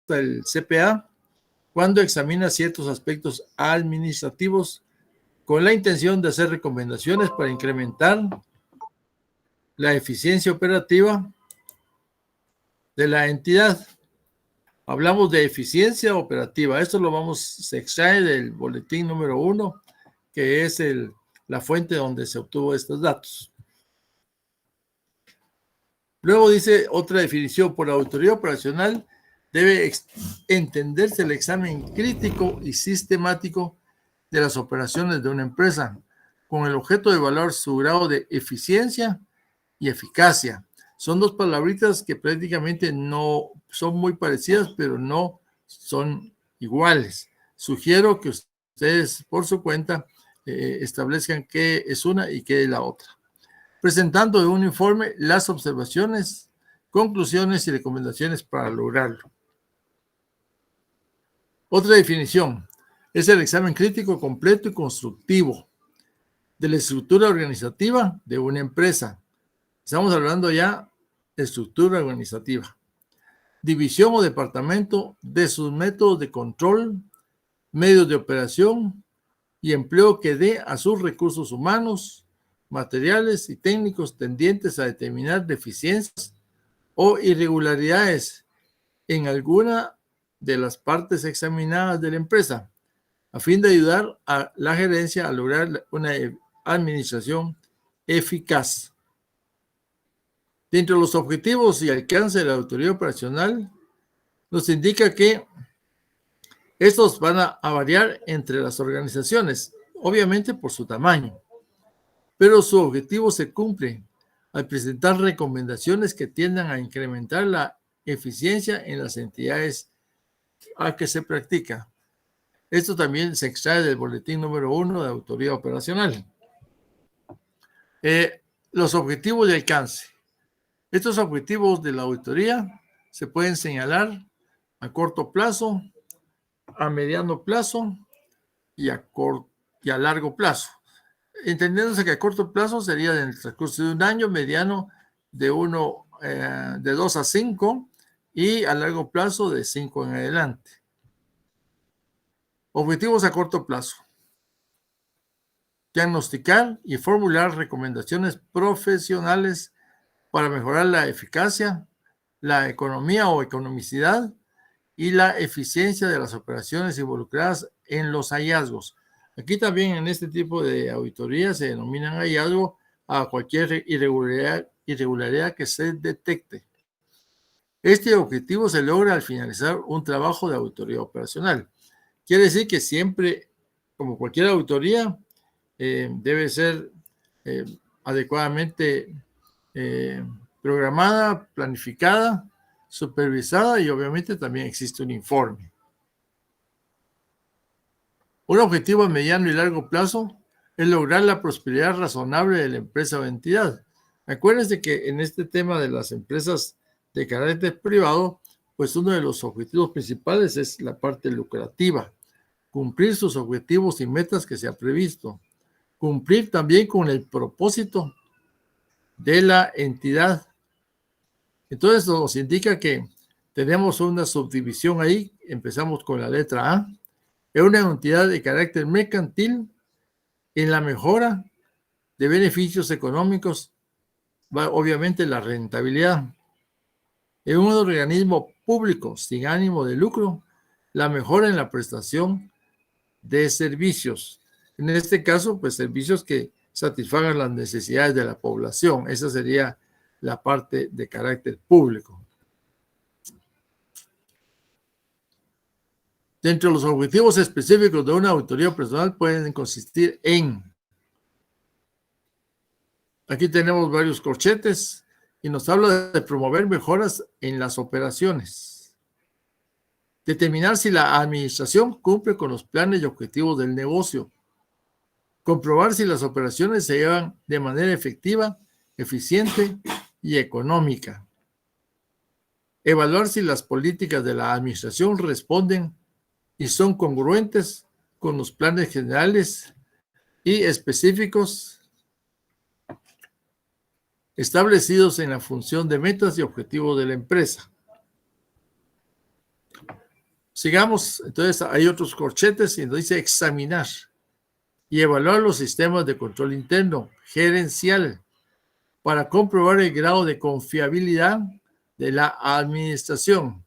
el CPA cuando examina ciertos aspectos administrativos con la intención de hacer recomendaciones para incrementar la eficiencia operativa de la entidad. Hablamos de eficiencia operativa. Esto se extrae del boletín número 1, que es la fuente donde se obtuvo estos datos. Luego dice otra definición: por la auditoría operacional debe entenderse el examen crítico y sistemático de las operaciones de una empresa, con el objeto de evaluar su grado de eficiencia y eficacia. Son dos palabritas que prácticamente no son muy parecidas, pero no son iguales. Sugiero que ustedes por su cuenta establezcan qué es una y qué es la otra. Presentando en un informe las observaciones, conclusiones y recomendaciones para lograrlo. Otra definición es el examen crítico completo y constructivo de la estructura organizativa de una empresa. Estamos hablando ya de estructura organizativa, división o departamento, de sus métodos de control, medios de operación y empleo que dé a sus recursos humanos, materiales y técnicos tendientes a determinar deficiencias o irregularidades en alguna de las partes examinadas de la empresa, a fin de ayudar a la gerencia a lograr una administración eficaz. Dentro de los objetivos y alcance de la auditoría operacional, nos indica que estos van a variar entre las organizaciones, obviamente por su tamaño, pero su objetivo se cumple al presentar recomendaciones que tiendan a incrementar la eficiencia en las entidades a que se practica. Esto también se extrae del boletín número 1 de auditoría operacional. Los objetivos de alcance. Estos objetivos de la auditoría se pueden señalar a corto plazo, a mediano plazo y a largo plazo. Entendiéndose que a corto plazo sería en el transcurso de un año, mediano de 2 a 5 y a largo plazo de 5 en adelante. Objetivos a corto plazo. Diagnosticar y formular recomendaciones profesionales para mejorar la eficacia, la economía o economicidad y la eficiencia de las operaciones involucradas en los hallazgos. Aquí también en este tipo de auditoría se denominan hallazgo a cualquier irregularidad que se detecte. Este objetivo se logra al finalizar un trabajo de auditoría operacional. Quiere decir que siempre, como cualquier auditoría, debe ser adecuadamente programada, planificada, supervisada y obviamente también existe un informe. Un objetivo a mediano y largo plazo es lograr la prosperidad razonable de la empresa o entidad. Acuérdense que en este tema de las empresas de carácter privado, pues uno de los objetivos principales es la parte lucrativa, cumplir sus objetivos y metas que se ha previsto, cumplir también con el propósito de la entidad. Entonces nos indica que tenemos una subdivisión ahí, empezamos con la letra A, es una entidad de carácter mercantil en la mejora de beneficios económicos, obviamente la rentabilidad. Es un organismo público sin ánimo de lucro, la mejora en la prestación de servicios. En este caso, pues servicios que satisfagan las necesidades de la población. Esa sería la parte de carácter público. Dentro de los objetivos específicos de una auditoría personal pueden consistir en, aquí tenemos varios corchetes y nos habla de promover mejoras en las operaciones, determinar si la administración cumple con los planes y objetivos del negocio, comprobar si las operaciones se llevan de manera efectiva, eficiente y económica, evaluar si las políticas de la administración responden y son congruentes con los planes generales y específicos establecidos en la función de metas y objetivos de la empresa. Sigamos, entonces hay otros corchetes y nos dice examinar y evaluar los sistemas de control interno gerencial para comprobar el grado de confiabilidad de la administración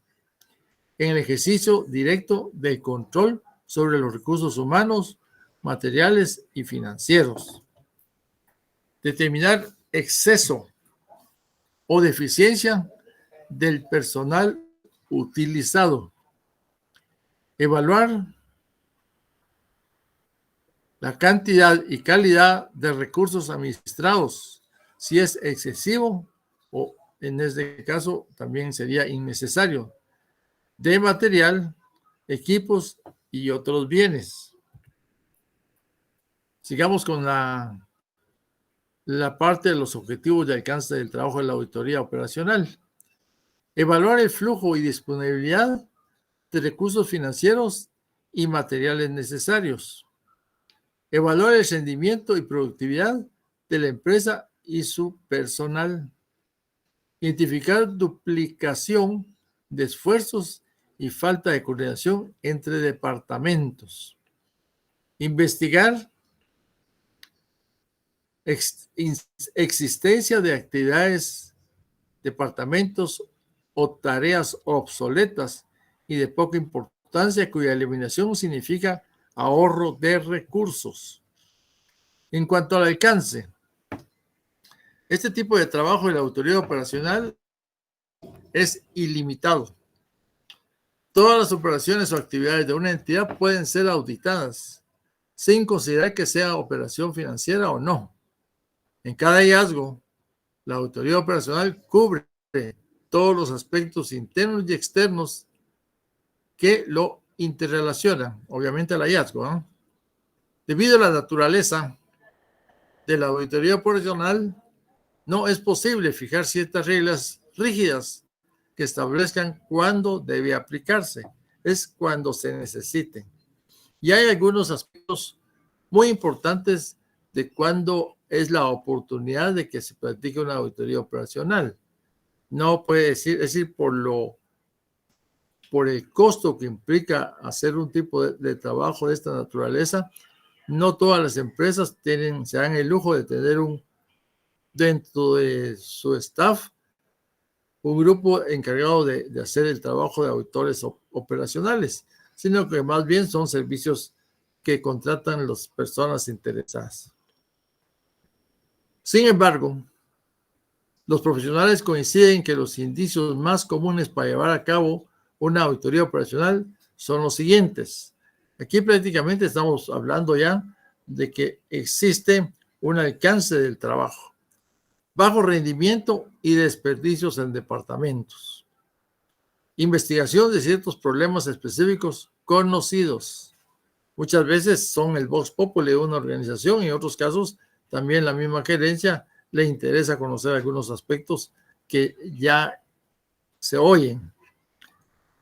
en el ejercicio directo del control sobre los recursos humanos, materiales y financieros. Determinar exceso o deficiencia del personal utilizado. Evaluar la cantidad y calidad de recursos administrados, si es excesivo o en este caso también sería innecesario, de material, equipos y otros bienes. Sigamos con la parte de los objetivos de alcance del trabajo de la auditoría operacional. Evaluar el flujo y disponibilidad de recursos financieros y materiales necesarios. Evaluar el rendimiento y productividad de la empresa y su personal. Identificar duplicación de esfuerzos y falta de coordinación entre departamentos. Investigar existencia de actividades, departamentos o tareas obsoletas y de poca importancia cuya eliminación significa ahorro de recursos. En cuanto al alcance, este tipo de trabajo de la autoridad operacional es ilimitado. Todas las operaciones o actividades de una entidad pueden ser auditadas sin considerar que sea operación financiera o no. En cada hallazgo, la autoridad operacional cubre todos los aspectos internos y externos que lo interrelacionan, obviamente al hallazgo, ¿no? Debido a la naturaleza de la auditoría operacional, no es posible fijar ciertas reglas rígidas que establezcan cuándo debe aplicarse, es cuando se necesite. Y hay algunos aspectos muy importantes de cuándo es la oportunidad de que se practique una auditoría operacional. No puede decir, es decir, por el costo que implica hacer un tipo de trabajo de esta naturaleza, no todas las empresas se dan el lujo de tener dentro de su staff un grupo encargado de hacer el trabajo de auditores operacionales, sino que más bien son servicios que contratan las personas interesadas. Sin embargo, los profesionales coinciden que los indicios más comunes para llevar a cabo una auditoría operacional son los siguientes. Aquí prácticamente estamos hablando ya de que existe un alcance del trabajo, bajo rendimiento y desperdicios en departamentos, investigación de ciertos problemas específicos conocidos. Muchas veces son el vox populi de una organización y en otros casos también la misma gerencia le interesa conocer algunos aspectos que ya se oyen.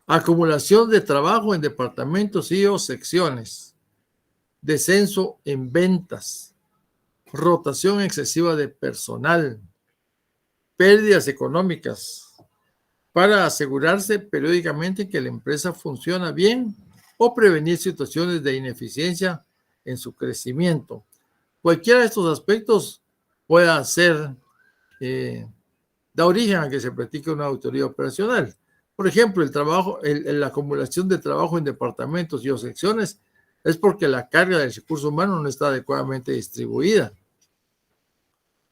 Acumulación de trabajo en departamentos y o secciones. Descenso en ventas. Rotación excesiva de personal. Pérdidas económicas. Para asegurarse periódicamente que la empresa funciona bien o prevenir situaciones de ineficiencia en su crecimiento. Cualquiera de estos aspectos pueda da origen a que se practique una auditoría operacional. Por ejemplo, la acumulación de trabajo en departamentos y o secciones es porque la carga del recurso humano no está adecuadamente distribuida.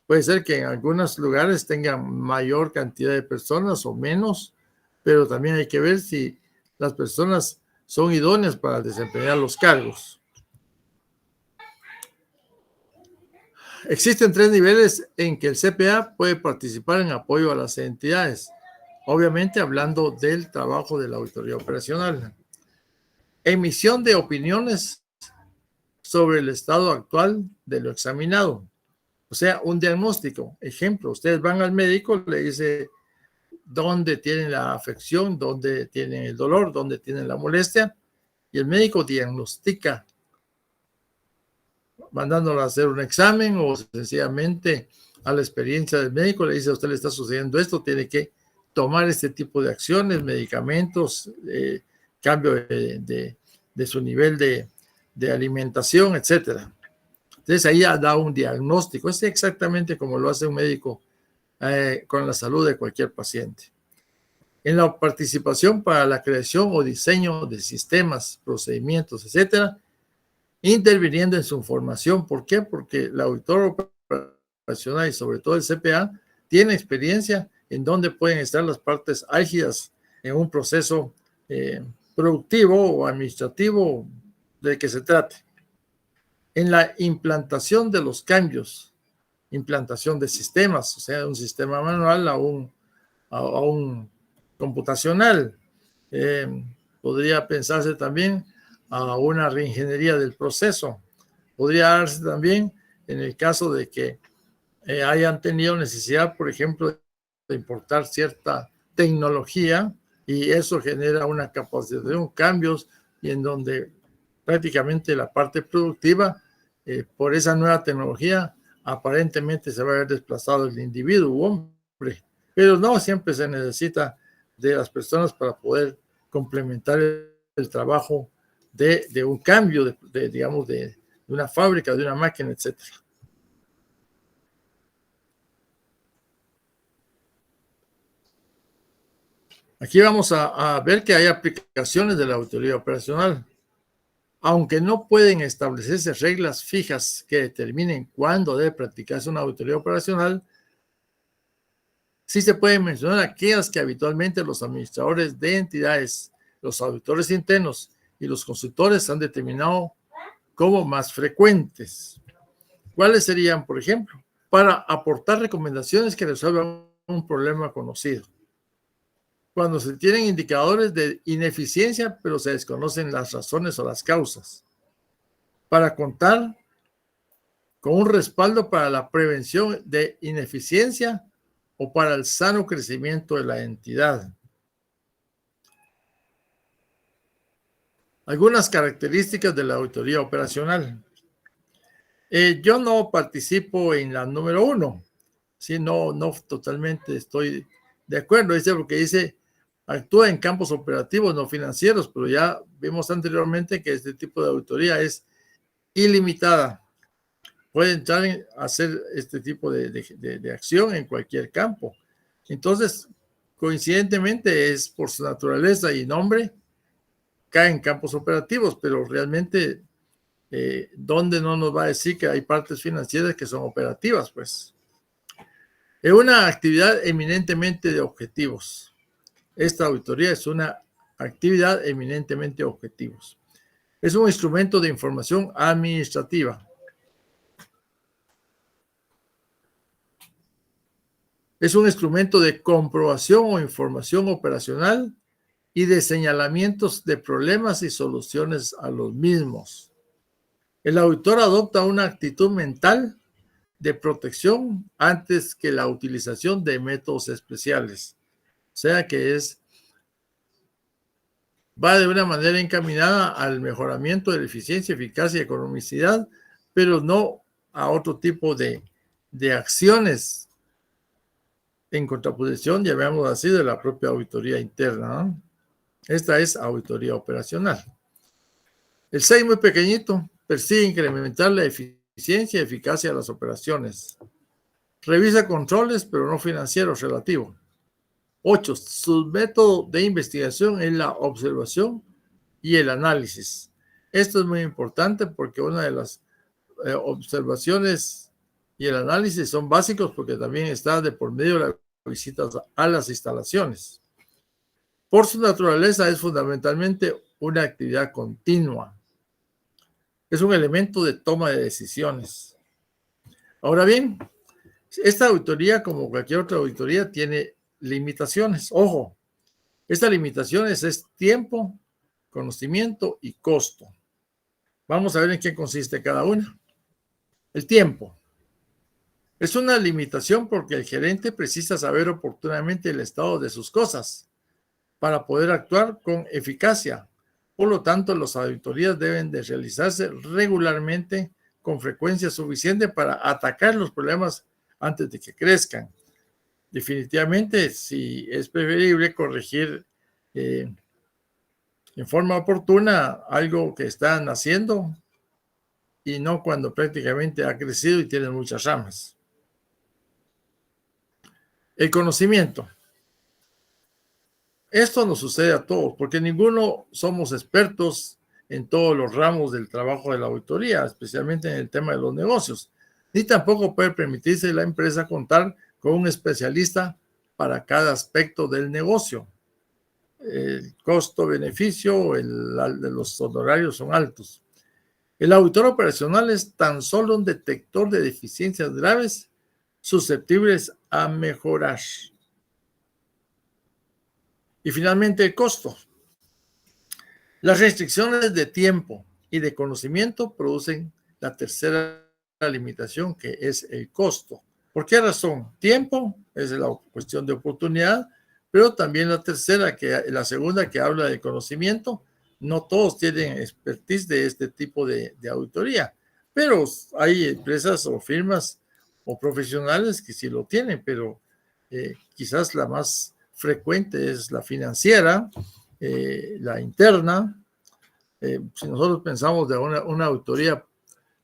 Puede ser que en algunos lugares tengan mayor cantidad de personas o menos, pero también hay que ver si las personas son idóneas para desempeñar los cargos. Existen 3 niveles en que el CPA puede participar en apoyo a las entidades, obviamente hablando del trabajo de la auditoría operacional. Emisión de opiniones sobre el estado actual de lo examinado, o sea, un diagnóstico. Ejemplo, ustedes van al médico, le dice dónde tienen la afección, dónde tienen el dolor, dónde tienen la molestia, y el médico diagnostica mandándolo a hacer un examen o sencillamente a la experiencia del médico le dice a usted le está sucediendo esto, tiene que tomar este tipo de acciones, medicamentos cambio de su nivel de alimentación, etcétera. Entonces ahí da un diagnóstico. Es exactamente como lo hace un médico con la salud de cualquier paciente. En la participación para la creación o diseño de sistemas, procedimientos, etcétera, interviniendo en su formación. ¿Por qué? Porque el auditor operacional y sobre todo el CPA tiene experiencia en dónde pueden estar las partes álgidas en un proceso productivo o administrativo de que se trate. En la implantación de los cambios, implantación de sistemas, o sea, de un sistema manual a un computacional. Podría pensarse también a una reingeniería del proceso. Podría darse también en el caso de que hayan tenido necesidad, por ejemplo, de importar cierta tecnología y eso genera una capacitación, cambios y en donde prácticamente la parte productiva por esa nueva tecnología aparentemente se va a ver desplazado el individuo, hombre, pero no siempre se necesita de las personas para poder complementar el trabajo de un cambio, digamos, de una fábrica, de una máquina, etcétera. Aquí vamos a ver que hay aplicaciones de la auditoría operacional. Aunque no pueden establecerse reglas fijas que determinen cuándo debe practicarse una auditoría operacional, sí se pueden mencionar aquellas que habitualmente los administradores de entidades, los auditores internos y los consultores han determinado como más frecuentes. ¿Cuáles serían, por ejemplo? Para aportar recomendaciones que resuelvan un problema conocido. Cuando se tienen indicadores de ineficiencia, pero se desconocen las razones o las causas. Para contar con un respaldo para la prevención de ineficiencia o para el sano crecimiento de la entidad. Algunas características de la auditoría operacional. Yo no participo en la número 1. Sí, no totalmente estoy de acuerdo. Dice porque dice actúa en campos operativos, no financieros, pero ya vimos anteriormente que este tipo de auditoría es ilimitada. Puede entrar a hacer este tipo de acción en cualquier campo. Entonces, coincidentemente, es por su naturaleza y nombre, cae en campos operativos, pero realmente, ¿dónde no nos va a decir que hay partes financieras que son operativas? Pues, es una actividad eminentemente de objetivos. Esta auditoría es una actividad eminentemente de objetivos. Es un instrumento de información administrativa. Es un instrumento de comprobación o información operacional y de señalamientos de problemas y soluciones a los mismos. El auditor adopta una actitud mental de protección antes que la utilización de métodos especiales. O sea que va de una manera encaminada al mejoramiento de la eficiencia, eficacia y economicidad, pero no a otro tipo de acciones en contraposición, llamémoslo así, de la propia auditoría interna, ¿no? Esta es auditoría operacional. El 6, muy pequeñito, persigue incrementar la eficiencia y eficacia de las operaciones. Revisa controles, pero no financieros, relativo. 8, su método de investigación es la observación y el análisis. Esto es muy importante porque una de las observaciones y el análisis son básicos porque también está de por medio de las visitas a las instalaciones. Por su naturaleza es fundamentalmente una actividad continua. Es un elemento de toma de decisiones. Ahora bien, esta auditoría, como cualquier otra auditoría, tiene limitaciones. Ojo, estas limitaciones es tiempo, conocimiento y costo. Vamos a ver en qué consiste cada una. El tiempo. Es una limitación porque el gerente precisa saber oportunamente el estado de sus cosas para poder actuar con eficacia. Por lo tanto, las auditorías deben de realizarse regularmente con frecuencia suficiente para atacar los problemas antes de que crezcan. Definitivamente, sí es preferible corregir en forma oportuna algo que están haciendo y no cuando prácticamente ha crecido y tiene muchas ramas. El conocimiento. Esto nos sucede a todos, porque ninguno somos expertos en todos los ramos del trabajo de la auditoría, especialmente en el tema de los negocios. Ni tampoco puede permitirse la empresa contar con un especialista para cada aspecto del negocio. El costo-beneficio de los honorarios son altos. El auditor operacional es tan solo un detector de deficiencias graves susceptibles a mejorar. Y finalmente, el costo. Las restricciones de tiempo y de conocimiento producen la tercera limitación, que es el costo. ¿Por qué razón? Tiempo es la cuestión de oportunidad, pero también la segunda que habla de conocimiento. No todos tienen expertise de este tipo de auditoría, pero hay empresas o firmas o profesionales que sí lo tienen, pero quizás la más frecuente es la financiera, la interna. Si nosotros pensamos de una auditoría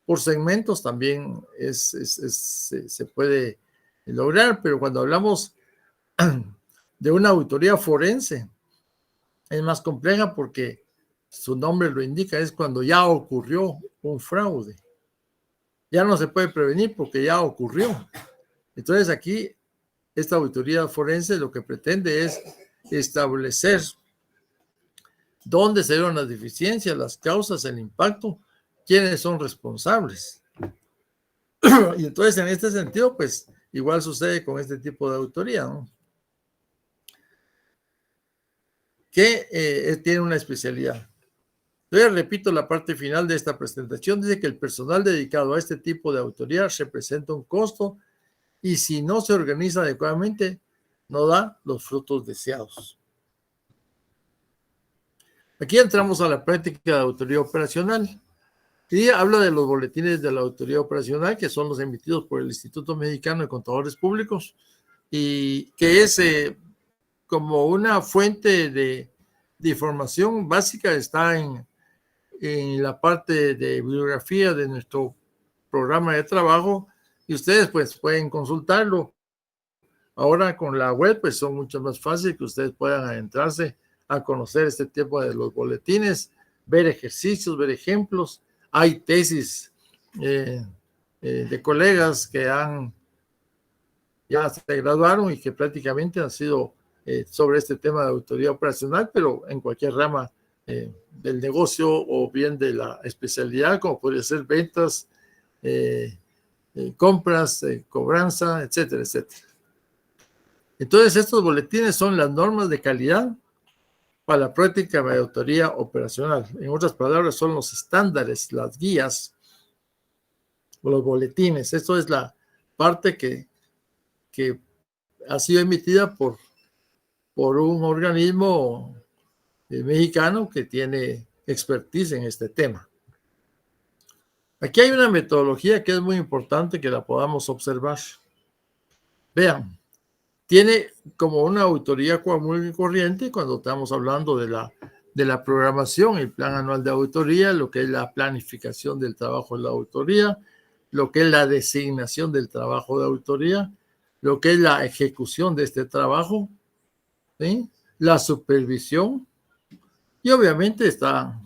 por segmentos, también se puede lograr, pero cuando hablamos de una auditoría forense, es más compleja porque su nombre lo indica, es cuando ya ocurrió un fraude. Ya no se puede prevenir porque ya ocurrió. Entonces aquí, esta auditoría forense lo que pretende es establecer dónde se dieron las deficiencias, las causas, el impacto, quiénes son responsables. Y entonces, en este sentido, pues, igual sucede con este tipo de auditoría, ¿no? Que tiene una especialidad. Entonces, repito la parte final de esta presentación, dice que el personal dedicado a este tipo de auditoría representa un costo y si no se organiza adecuadamente, no da los frutos deseados. Aquí entramos a la práctica de auditoría operacional. Y habla de los boletines de la auditoría operacional, que son los emitidos por el Instituto Mexicano de Contadores Públicos, y que es como una fuente de información básica, está en la parte de bibliografía de nuestro programa de trabajo, y ustedes pues pueden consultarlo. Ahora con la web pues son mucho más fácil que ustedes puedan adentrarse a conocer este tipo de los boletines, ver ejercicios, ver ejemplos. Hay tesis de colegas que ya se graduaron y que prácticamente han sido sobre este tema de auditoría operacional, pero en cualquier rama del negocio o bien de la especialidad, como podría ser ventas, compras, cobranza, etcétera, etcétera. Entonces, estos boletines son las normas de calidad para la práctica de auditoría operacional. En otras palabras, son los estándares, las guías o los boletines. Esto es la parte que ha sido emitida por un organismo mexicano que tiene expertise en este tema. Aquí hay una metodología que es muy importante que la podamos observar. Vean, tiene como una auditoría común y corriente cuando estamos hablando de la programación, el plan anual de auditoría, lo que es la planificación del trabajo de la auditoría, lo que es la designación del trabajo de auditoría, lo que es la ejecución de este trabajo, ¿sí? La supervisión y obviamente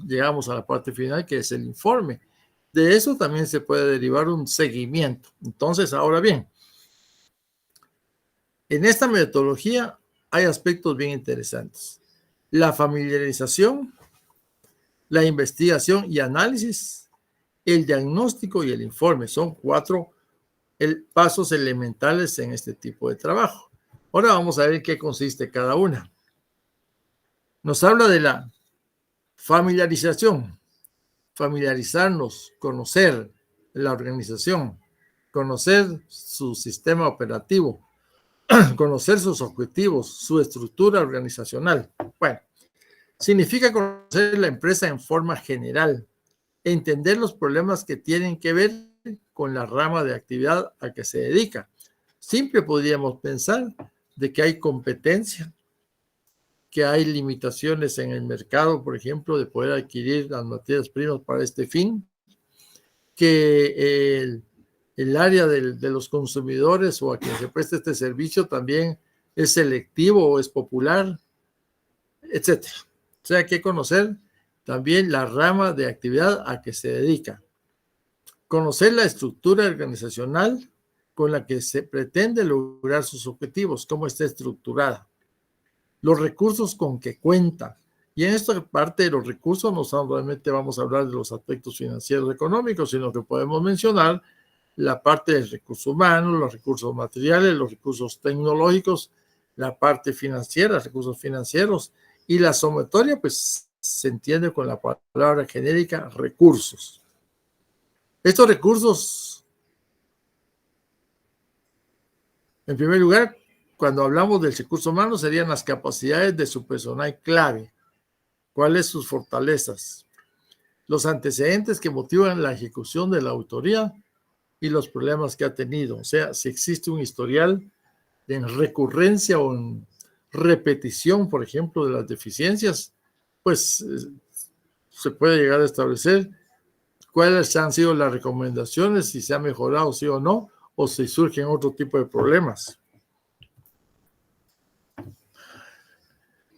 llegamos a la parte final que es el informe. De eso también se puede derivar un seguimiento. Entonces, ahora bien, en esta metodología hay aspectos bien interesantes. La familiarización, la investigación y análisis, el diagnóstico y el informe. Son 4 pasos elementales en este tipo de trabajo. Ahora vamos a ver qué consiste cada una. Nos habla de la familiarización, familiarizarnos, conocer la organización, conocer su sistema operativo, conocer sus objetivos, su estructura organizacional. Bueno, significa conocer la empresa en forma general, entender los problemas que tienen que ver con la rama de actividad a que se dedica. Siempre podríamos pensar de que hay competencia, que hay limitaciones en el mercado, por ejemplo, de poder adquirir las materias primas para este fin, que el área de los consumidores o a quien se preste este servicio también es selectivo o es popular, etcétera. O sea, hay que conocer también la rama de actividad a que se dedica. Conocer la estructura organizacional con la que se pretende lograr sus objetivos, cómo está estructurada, los recursos con que cuenta. Y en esta parte de los recursos no solamente vamos a hablar de los aspectos financieros económicos, sino que podemos mencionar la parte del recurso humano, los recursos materiales, los recursos tecnológicos, la parte financiera, recursos financieros, y la sumatoria, pues se entiende con la palabra genérica recursos. Estos recursos, en primer lugar, cuando hablamos del recurso humano, serían las capacidades de su personal clave, cuáles sus fortalezas, los antecedentes que motivan la ejecución de la autoría y los problemas que ha tenido. O sea, si existe un historial en recurrencia o en repetición, por ejemplo, de las deficiencias, pues se puede llegar a establecer cuáles han sido las recomendaciones, si se ha mejorado sí o no, o si surgen otro tipo de problemas.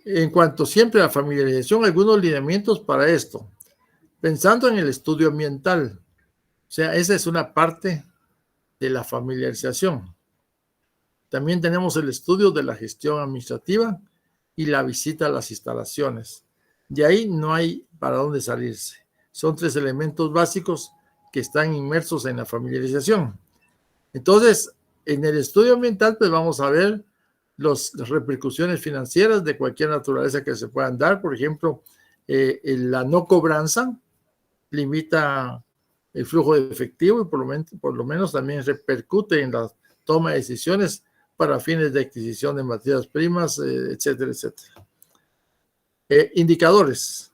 En cuanto siempre a familiarización, algunos lineamientos para esto. Pensando en el estudio ambiental, o sea, esa es una parte de la familiarización. También tenemos el estudio de la gestión administrativa y la visita a las instalaciones. De ahí no hay para dónde salirse. Son 3 elementos básicos que están inmersos en la familiarización. Entonces, en el estudio ambiental, pues vamos a ver las repercusiones financieras de cualquier naturaleza que se puedan dar. Por ejemplo, la no cobranza limita el flujo de efectivo y por lo menos también repercute en la toma de decisiones para fines de adquisición de materias primas, etcétera, etcétera. Indicadores.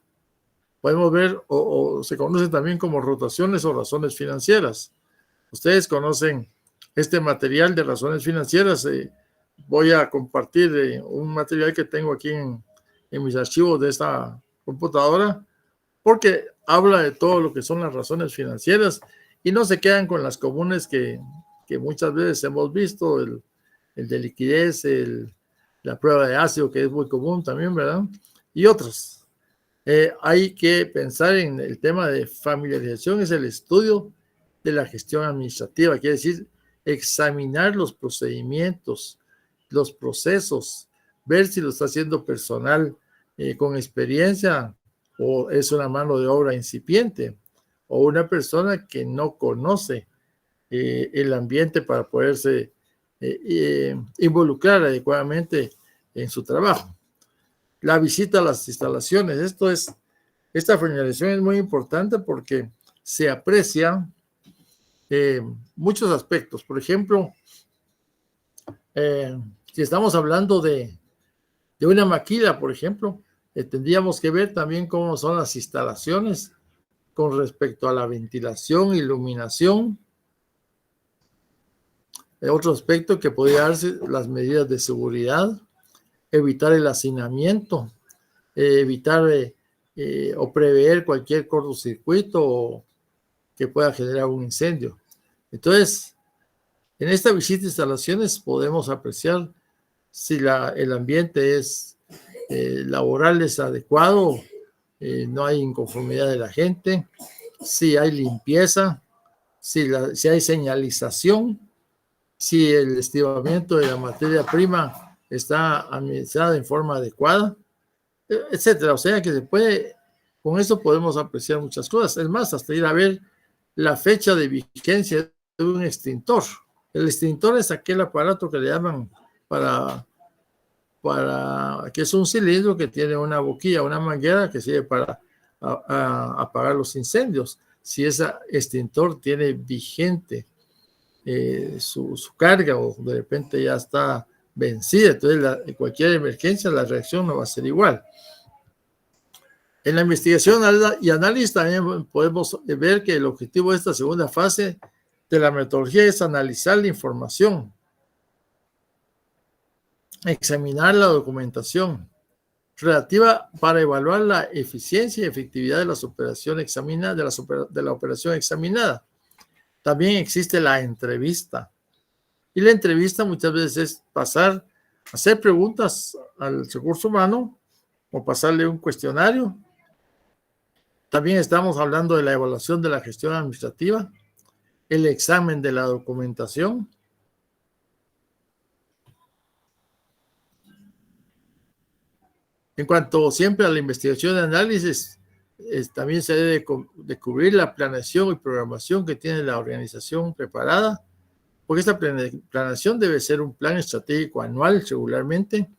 Podemos ver o se conocen también como rotaciones o razones financieras. Ustedes conocen este material de razones financieras. Voy a compartir un material que tengo aquí en mis archivos de esta computadora, porque habla de todo lo que son las razones financieras y no se quedan con las comunes que muchas veces hemos visto, el de liquidez, la prueba de ácido, que es muy común también, ¿verdad? Y otras. Hay que pensar en el tema de familiarización, es el estudio de la gestión administrativa, quiere decir examinar los procedimientos, los procesos, ver si lo está haciendo personal con experiencia o es una mano de obra incipiente o una persona que no conoce el ambiente para poderse involucrar adecuadamente en su trabajo. La visita a las instalaciones, esta familiarización es muy importante porque se aprecia muchos aspectos. Por ejemplo, si estamos hablando de una maquila, por ejemplo, tendríamos que ver también cómo son las instalaciones con respecto a la ventilación, iluminación. Otro aspecto que podría darse, las medidas de seguridad, evitar el hacinamiento, evitar o prever cualquier cortocircuito que pueda generar un incendio. Entonces, en esta visita a instalaciones podemos apreciar si el ambiente es laboral, es adecuado, no hay inconformidad de la gente, si hay limpieza, si hay señalización, si el estimamiento de la materia prima está administrada en forma adecuada, etcétera. O sea que con eso podemos apreciar muchas cosas. Es más, hasta ir a ver la fecha de vigencia de un extintor. El extintor es aquel aparato que le llaman que es un cilindro que tiene una boquilla, una manguera que sirve para apagar los incendios. Si ese extintor tiene vigente su carga o de repente ya está vencida, entonces cualquier emergencia la reacción no va a ser igual. En la investigación y análisis también podemos ver que el objetivo de esta segunda fase de la metodología es analizar la información, examinar la documentación, relativa para evaluar la eficiencia y efectividad de las operaciones examinadas, de la operación examinada. También existe la entrevista. Y la entrevista muchas veces es hacer preguntas al recurso humano o pasarle un cuestionario. También estamos hablando de la evaluación de la gestión administrativa, el examen de la documentación. En cuanto siempre a la investigación y análisis, también se debe de cubrir la planeación y programación que tiene la organización preparada, porque esta planeación debe ser un plan estratégico anual regularmente.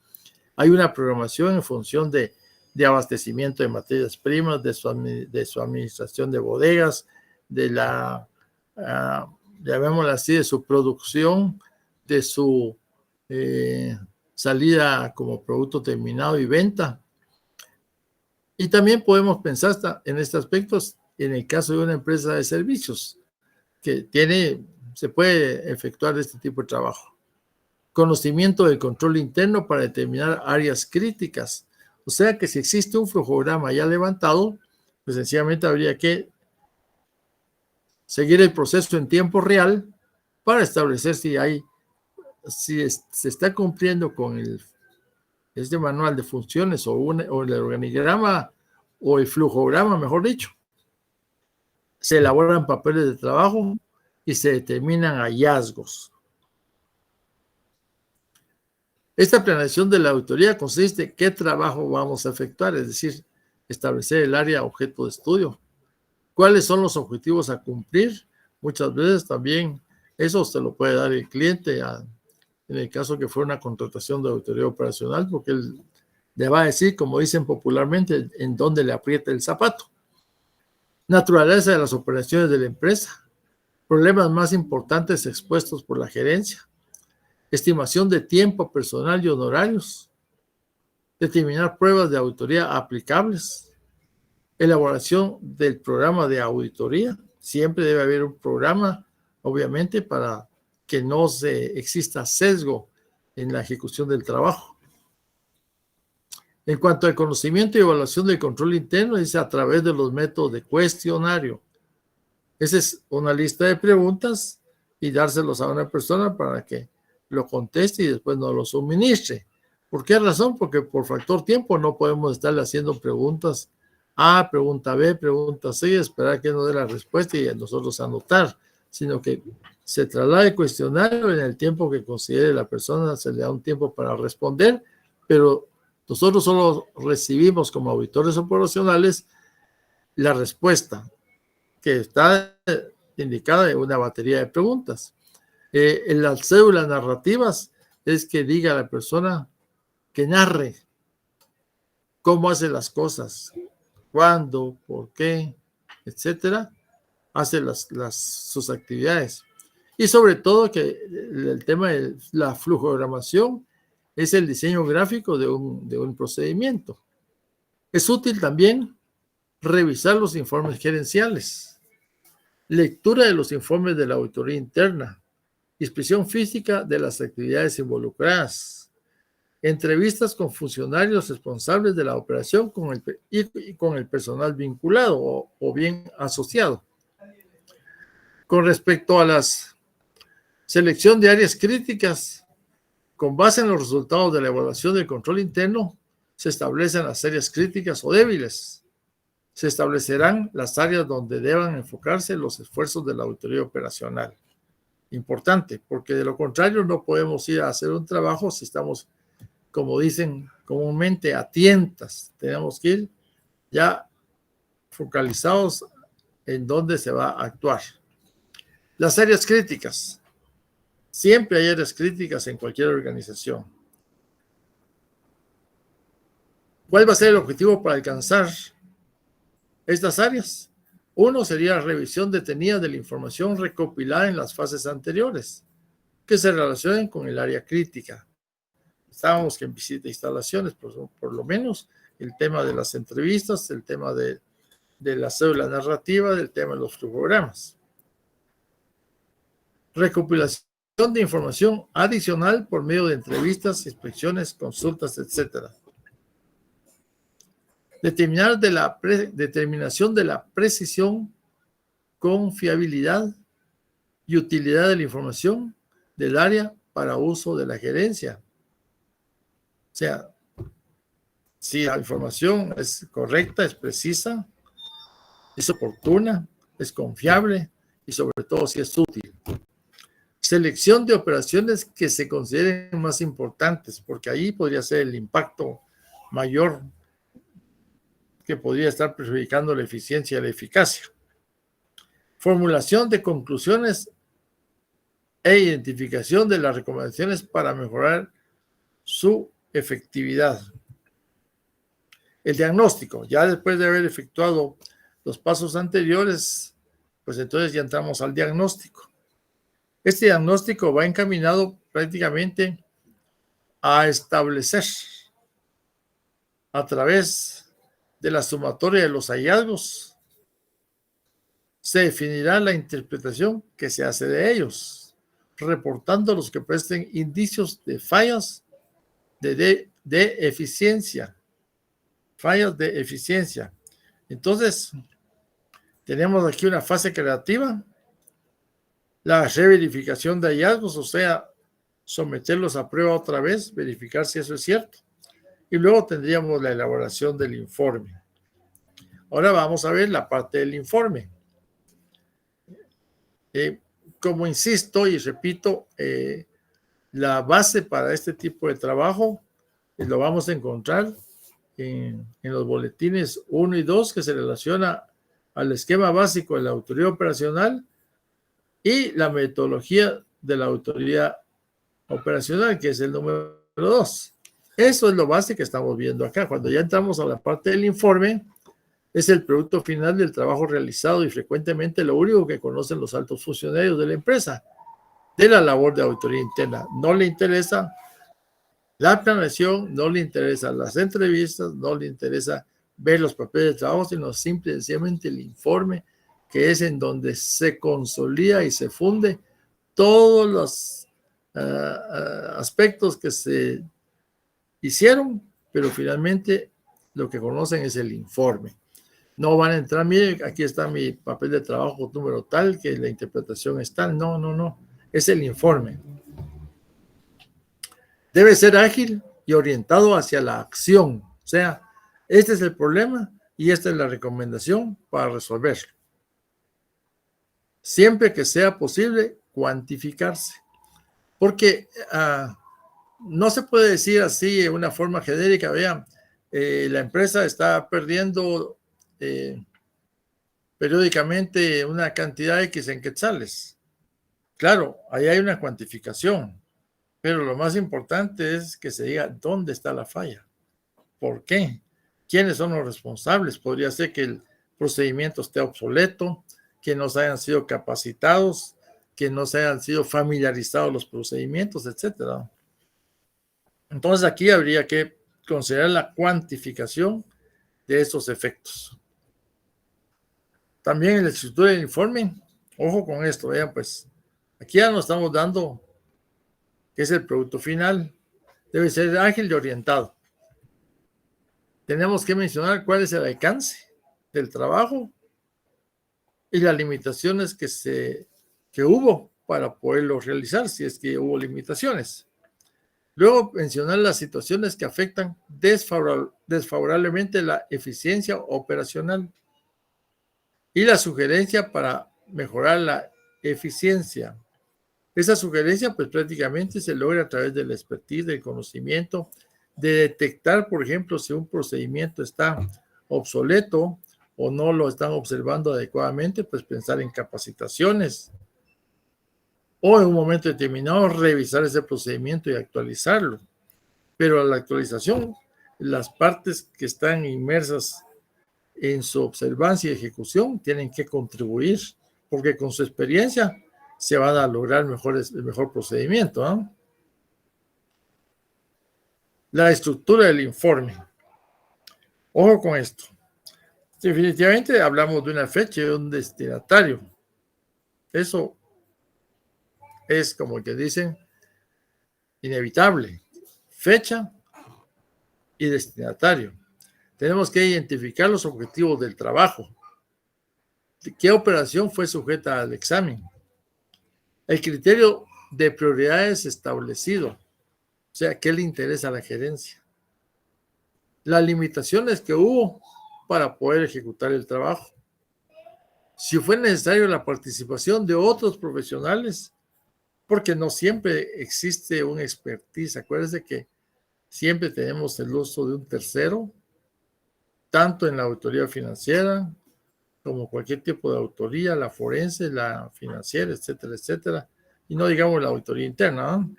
Hay una programación en función de abastecimiento de materias primas, de su administración de bodegas, de la, llamémosla así, de su producción, de su salida como producto terminado y venta. Y también podemos pensar en estos aspectos en el caso de una empresa de servicios que se puede efectuar este tipo de trabajo. Conocimiento del control interno para determinar áreas críticas. O sea que si existe un flujograma ya levantado, pues sencillamente habría que seguir el proceso en tiempo real para establecer si se está cumpliendo con este manual de funciones o el organigrama o el flujograma, mejor dicho. Se elaboran papeles de trabajo y se determinan hallazgos. Esta planeación de la auditoría consiste en qué trabajo vamos a efectuar, es decir, establecer el área objeto de estudio, cuáles son los objetivos a cumplir. Muchas veces también eso se lo puede dar el cliente en el caso que fuera una contratación de auditoría operacional, porque él le va a decir, como dicen popularmente, en dónde le aprieta el zapato. Naturaleza de las operaciones de la empresa, problemas más importantes expuestos por la gerencia, estimación de tiempo personal y honorarios, determinar pruebas de auditoría aplicables, elaboración del programa de auditoría. Siempre debe haber un programa, obviamente, para que no exista sesgo en la ejecución del trabajo. En cuanto al conocimiento y evaluación del control interno, dice a través de los métodos de cuestionario. Esa es una lista de preguntas y dárselos a una persona para que lo conteste y después nos lo suministre. ¿Por qué razón? Porque por factor tiempo no podemos estarle haciendo preguntas A, pregunta B, pregunta C, esperar que nos dé la respuesta y nosotros anotar, sino que se traslade el cuestionario en el tiempo que considere la persona, se le da un tiempo para responder, pero nosotros solo recibimos como auditores operacionales la respuesta que está indicada en una batería de preguntas. En las cédulas narrativas es que diga a la persona que narre cómo hace las cosas, cuándo, por qué, etcétera, hace sus actividades. Y sobre todo que el tema de la flujogramación es el diseño gráfico de un procedimiento. Es útil también revisar los informes gerenciales, lectura de los informes de la auditoría interna, inspección física de las actividades involucradas, entrevistas con funcionarios responsables de la operación y con el personal vinculado o bien asociado. Con respecto a la selección de áreas críticas, con base en los resultados de la evaluación del control interno, se establecen las áreas críticas o débiles. Se establecerán las áreas donde deban enfocarse los esfuerzos de la auditoría operacional. Importante, porque de lo contrario no podemos ir a hacer un trabajo si estamos, como dicen comúnmente, a tientas. Tenemos que ir ya focalizados en dónde se va a actuar. Las áreas críticas. Siempre hay áreas críticas en cualquier organización. ¿Cuál va a ser el objetivo para alcanzar estas áreas? Uno sería la revisión detenida de la información recopilada en las fases anteriores, que se relacionen con el área crítica. Estábamos que en visita de instalaciones, por lo menos, el tema de las entrevistas, el tema de la cédula narrativa, del tema de los programas. Recopilación de información adicional por medio de entrevistas, inspecciones, consultas, etc. Determinación de la precisión, confiabilidad y utilidad de la información del área para uso de la gerencia. O sea, si la información es correcta, es precisa, es oportuna, es confiable y sobre todo si es útil. Selección de operaciones que se consideren más importantes, porque ahí podría ser el impacto mayor que podría estar perjudicando la eficiencia y la eficacia. Formulación de conclusiones e identificación de las recomendaciones para mejorar su efectividad. El diagnóstico, ya después de haber efectuado los pasos anteriores, pues entonces ya entramos al diagnóstico. Este diagnóstico va encaminado prácticamente a establecer a través de la sumatoria de los hallazgos, se definirá la interpretación que se hace de ellos, reportando los que presten indicios de fallas de eficiencia. Fallas de eficiencia. Entonces, tenemos aquí una fase creativa, la reverificación de hallazgos, o sea, someterlos a prueba otra vez, verificar si eso es cierto. Y luego tendríamos la elaboración del informe. Ahora vamos a ver la parte del informe. Como insisto y repito, la base para este tipo de trabajo lo vamos a encontrar en los boletines 1 y 2, que se relaciona al esquema básico de la auditoría operacional y la metodología de la auditoría operacional, que es el número 2. Eso es lo básico que estamos viendo acá. Cuando ya entramos a la parte del informe, es el producto final del trabajo realizado y frecuentemente lo único que conocen los altos funcionarios de la empresa, de la labor de auditoría interna. No le interesa la planeación, no le interesan las entrevistas, no le interesa ver los papeles de trabajo, sino simplemente el informe, que es en donde se consolida y se funde todos los aspectos que se hicieron, pero finalmente lo que conocen es el informe. No van a entrar, miren, aquí está mi papel de trabajo número tal, que la interpretación es tal. No, es el informe. Debe ser ágil y orientado hacia la acción. O sea, este es el problema y esta es la recomendación para resolverlo. Siempre que sea posible, cuantificarse. Porque no se puede decir así de una forma genérica, vean, la empresa está perdiendo periódicamente una cantidad X en quetzales. Claro, ahí hay una cuantificación, pero lo más importante es que se diga dónde está la falla, por qué, quiénes son los responsables. Podría ser que el procedimiento esté obsoleto, que no se hayan sido capacitados, que no se hayan sido familiarizados los procedimientos, etcétera. Entonces aquí habría que considerar la cuantificación de esos efectos. También en la estructura del informe, ojo con esto, vean pues, aquí ya nos estamos dando que es el producto final, debe ser ágil y orientado. Tenemos que mencionar cuál es el alcance del trabajo y las limitaciones que hubo para poderlo realizar, si es que hubo limitaciones. Luego mencionar las situaciones que afectan desfavorablemente la eficiencia operacional y la sugerencia para mejorar la eficiencia. Esa sugerencia pues prácticamente se logra a través del expertise, del conocimiento, de detectar, por ejemplo, si un procedimiento está obsoleto o no lo están observando adecuadamente, pues pensar en capacitaciones o en un momento determinado revisar ese procedimiento y actualizarlo. Pero a la actualización, las partes que están inmersas en su observancia y ejecución tienen que contribuir, porque con su experiencia se van a lograr el mejor procedimiento, ¿no? La estructura del informe. Ojo con esto. Definitivamente hablamos de una fecha y de un destinatario. Eso es, como que dicen, inevitable. Fecha y destinatario. Tenemos que identificar los objetivos del trabajo. ¿Qué operación fue sujeta al examen? El criterio de prioridades establecido. O sea, ¿qué le interesa a la gerencia? Las limitaciones que hubo para poder ejecutar el trabajo. Si fue necesario la participación de otros profesionales, porque no siempre existe un expertise. Acuérdense que siempre tenemos el uso de un tercero, tanto en la auditoría financiera como cualquier tipo de auditoría, la forense, la financiera, etcétera, etcétera. Y no digamos la auditoría interna, ¿no?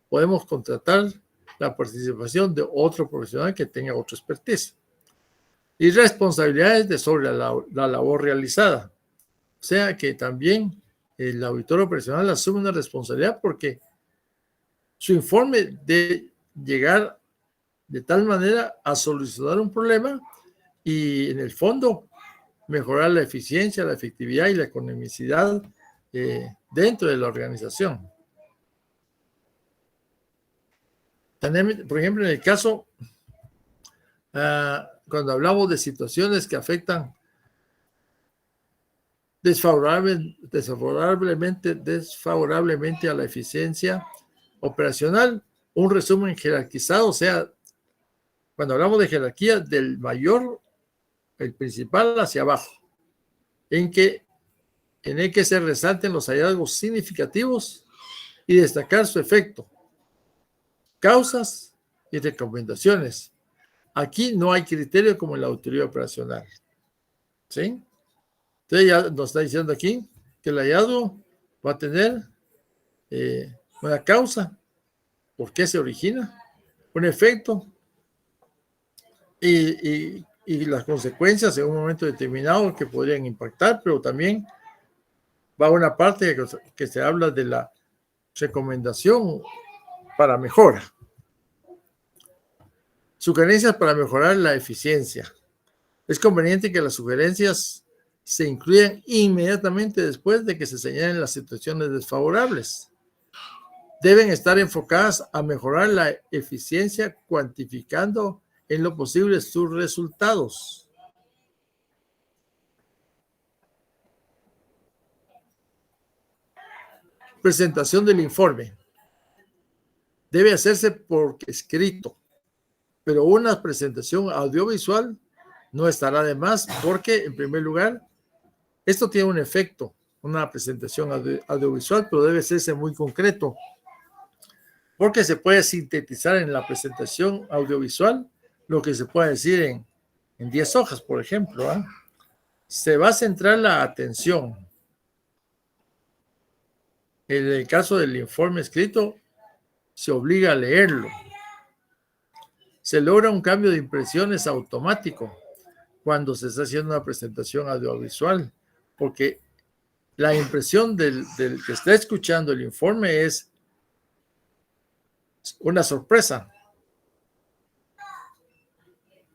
Podemos contratar la participación de otro profesional que tenga otro expertise. Y responsabilidades sobre la labor realizada. O sea que también el auditor operacional asume una responsabilidad porque su informe debe llegar de tal manera a solucionar un problema y en el fondo mejorar la eficiencia, la efectividad y la economicidad dentro de la organización. Por ejemplo, en el caso, cuando hablamos de situaciones que afectan desfavorablemente a la eficiencia operacional, un resumen jerarquizado, o sea, cuando hablamos de jerarquía, del mayor, el principal hacia abajo, en el que se resalten los hallazgos significativos y destacar su efecto, causas y recomendaciones. Aquí no hay criterio como en la auditoría operacional. ¿Sí? Entonces ya nos está diciendo aquí que el hallazgo va a tener una causa, por qué se origina, un efecto y las consecuencias en un momento determinado que podrían impactar, pero también va una parte que se habla de la recomendación para mejora. Sugerencias para mejorar la eficiencia. Es conveniente que las sugerencias se incluyan inmediatamente después de que se señalen las situaciones desfavorables. Deben estar enfocadas a mejorar la eficiencia, cuantificando en lo posible sus resultados. Presentación del informe. Debe hacerse por escrito, pero una presentación audiovisual no estará de más porque, en primer lugar, esto tiene un efecto, una presentación audiovisual, pero debe serse muy concreto, porque se puede sintetizar en la presentación audiovisual lo que se puede decir en 10 hojas, por ejemplo. Se va a centrar la atención. En el caso del informe escrito, se obliga a leerlo. Se logra un cambio de impresiones automático cuando se está haciendo una presentación audiovisual, porque la impresión del que está escuchando el informe es una sorpresa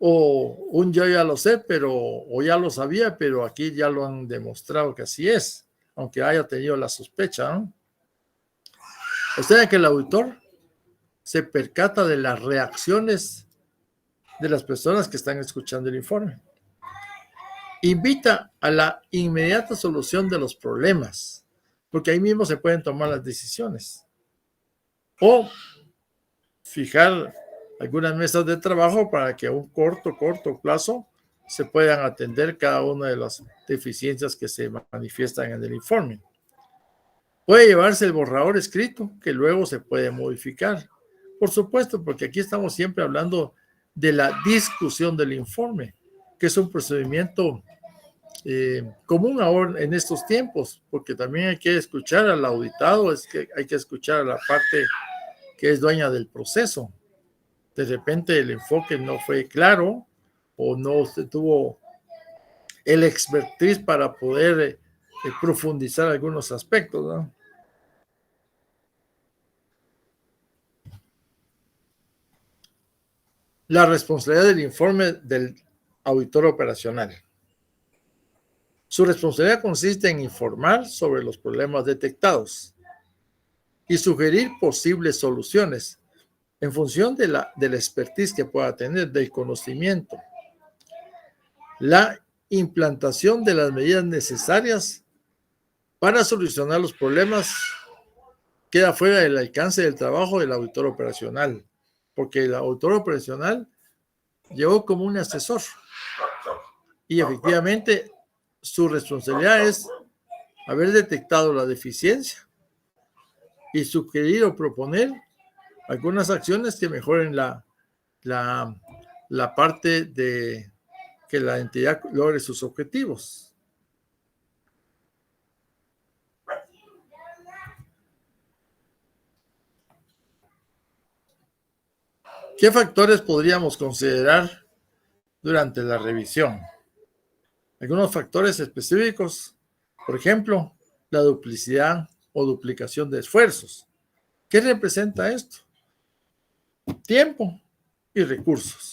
o un yo ya lo sé, o ya lo sabía, pero aquí ya lo han demostrado que así es, aunque haya tenido la sospecha, ¿no? O sea que el auditor se percata de las reacciones de las personas que están escuchando el informe. Invita a la inmediata solución de los problemas, porque ahí mismo se pueden tomar las decisiones. O fijar algunas mesas de trabajo para que a un corto plazo se puedan atender cada una de las deficiencias que se manifiestan en el informe. Puede llevarse el borrador escrito, que luego se puede modificar. Por supuesto, porque aquí estamos siempre hablando de la discusión del informe, que es un procedimiento común ahora en estos tiempos, porque también hay que escuchar al auditado, hay que escuchar a la parte que es dueña del proceso. De repente el enfoque no fue claro o no se tuvo el expertise para poder profundizar algunos aspectos, ¿no? La responsabilidad del informe del auditor operacional. Su responsabilidad consiste en informar sobre los problemas detectados y sugerir posibles soluciones en función de la expertise que pueda tener, del conocimiento. La implantación de las medidas necesarias para solucionar los problemas queda fuera del alcance del trabajo del auditor operacional, porque el auditor operacional llegó como un asesor y efectivamente su responsabilidad es haber detectado la deficiencia y sugerir o proponer algunas acciones que mejoren la parte de que la entidad logre sus objetivos. ¿Qué factores podríamos considerar durante la revisión? Algunos factores específicos, por ejemplo, la duplicidad o duplicación de esfuerzos. ¿Qué representa esto? Tiempo y recursos.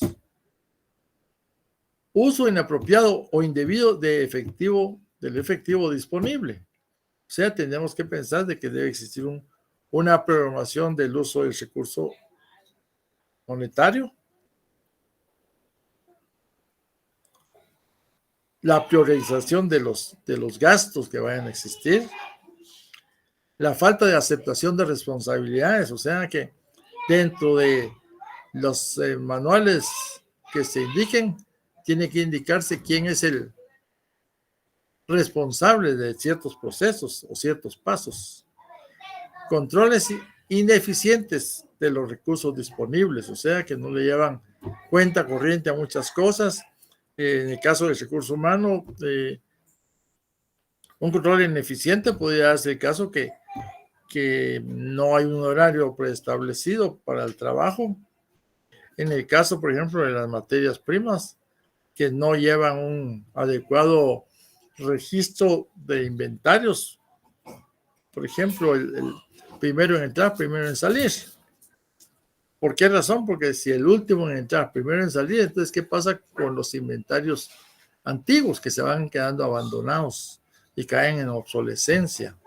Uso inapropiado o indebido del efectivo disponible. O sea, tenemos que pensar de que debe existir una programación del uso del recurso monetario. La priorización de los gastos que vayan a existir. La falta de aceptación de responsabilidades, o sea que dentro de los manuales que se indiquen, tiene que indicarse quién es el responsable de ciertos procesos o ciertos pasos. Controles ineficientes de los recursos disponibles, o sea que no le llevan cuenta corriente a muchas cosas. En el caso del recurso humano, un control ineficiente podría ser el caso que no hay un horario preestablecido para el trabajo. En el caso, por ejemplo, de las materias primas, que no llevan un adecuado registro de inventarios. Por ejemplo, el primero en entrar, primero en salir. ¿Por qué razón? Porque si el último en entrar, primero en salir, entonces, ¿qué pasa con los inventarios antiguos que se van quedando abandonados y caen en obsolescencia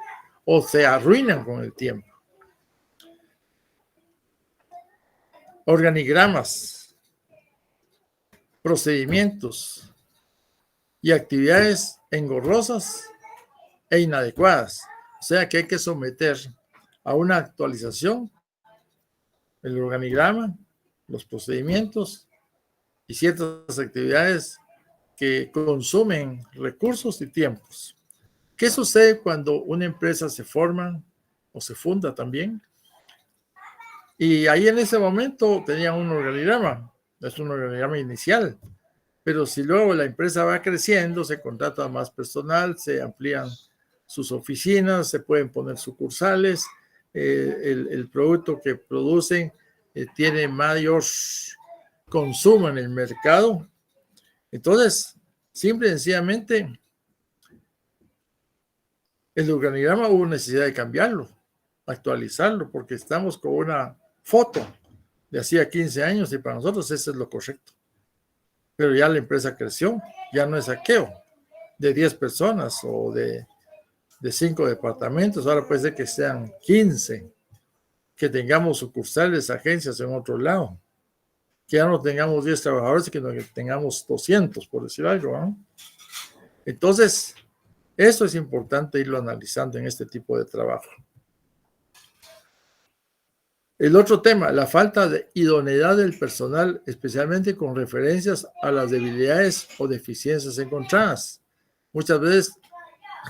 o se arruinan con el tiempo? Organigramas, procedimientos y actividades engorrosas e inadecuadas. O sea que hay que someter a una actualización el organigrama, los procedimientos y ciertas actividades que consumen recursos y tiempos. ¿Qué sucede cuando una empresa se forma o se funda también? Y ahí en ese momento tenía un organigrama, es un organigrama inicial, pero si luego la empresa va creciendo, se contrata más personal, se amplían sus oficinas, se pueden poner sucursales, el producto que producen tiene mayor consumo en el mercado. Entonces, simple y sencillamente, el organigrama hubo necesidad de cambiarlo, actualizarlo, porque estamos con una foto de hacía 15 años y para nosotros eso es lo correcto. Pero ya la empresa creció, ya no es saqueo de 10 personas o de 5 departamentos, ahora puede ser que sean 15, que tengamos sucursales, agencias en otro lado, que ya no tengamos 10 trabajadores, sino que tengamos 200, por decir algo, ¿no? Entonces, eso es importante irlo analizando en este tipo de trabajo. El otro tema, la falta de idoneidad del personal, especialmente con referencias a las debilidades o deficiencias encontradas. Muchas veces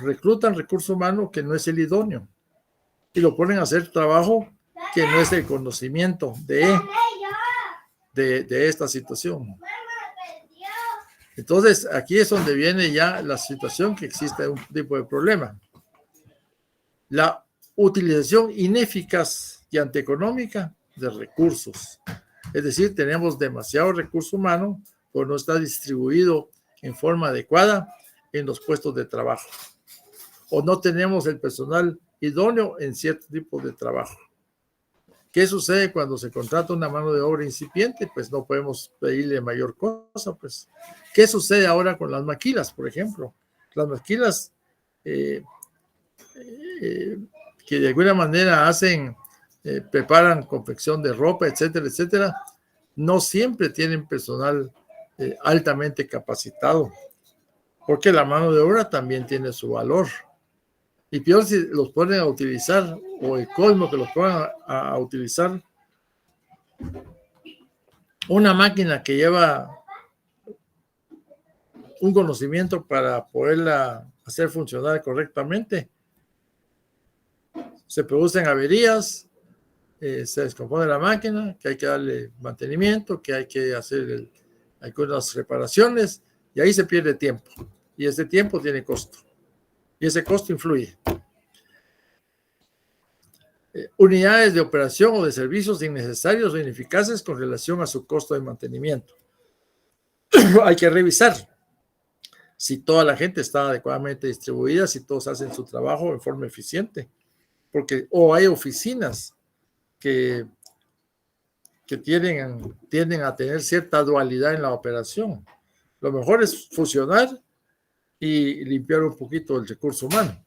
reclutan recurso humano que no es el idóneo y lo ponen a hacer trabajo que no es el conocimiento de esta situación. Entonces, aquí es donde viene ya la situación que existe un tipo de problema. La utilización ineficaz y antieconómica de recursos. Es decir, tenemos demasiado recurso humano, pero no está distribuido en forma adecuada en los puestos de trabajo. O no tenemos el personal idóneo en cierto tipo de trabajo. ¿Qué sucede cuando se contrata una mano de obra incipiente? Pues no podemos pedirle mayor cosa. Pues, ¿qué sucede ahora con las maquilas, por ejemplo? Las maquilas que de alguna manera preparan confección de ropa, etcétera, etcétera, no siempre tienen personal altamente capacitado, porque la mano de obra también tiene su valor. Y peor si los ponen a utilizar, o el colmo que los pongan a utilizar una máquina que lleva un conocimiento para poderla hacer funcionar correctamente. Se producen averías, se descompone la máquina, que hay que darle mantenimiento, que hay que hacer algunas reparaciones, y ahí se pierde tiempo. Y ese tiempo tiene costo. Y ese costo influye. Unidades de operación o de servicios innecesarios o ineficaces con relación a su costo de mantenimiento. Hay que revisar si toda la gente está adecuadamente distribuida, si todos hacen su trabajo en forma eficiente, porque o hay oficinas que tienden a tener cierta dualidad en la operación. Lo mejor es fusionar y limpiar un poquito el recurso humano.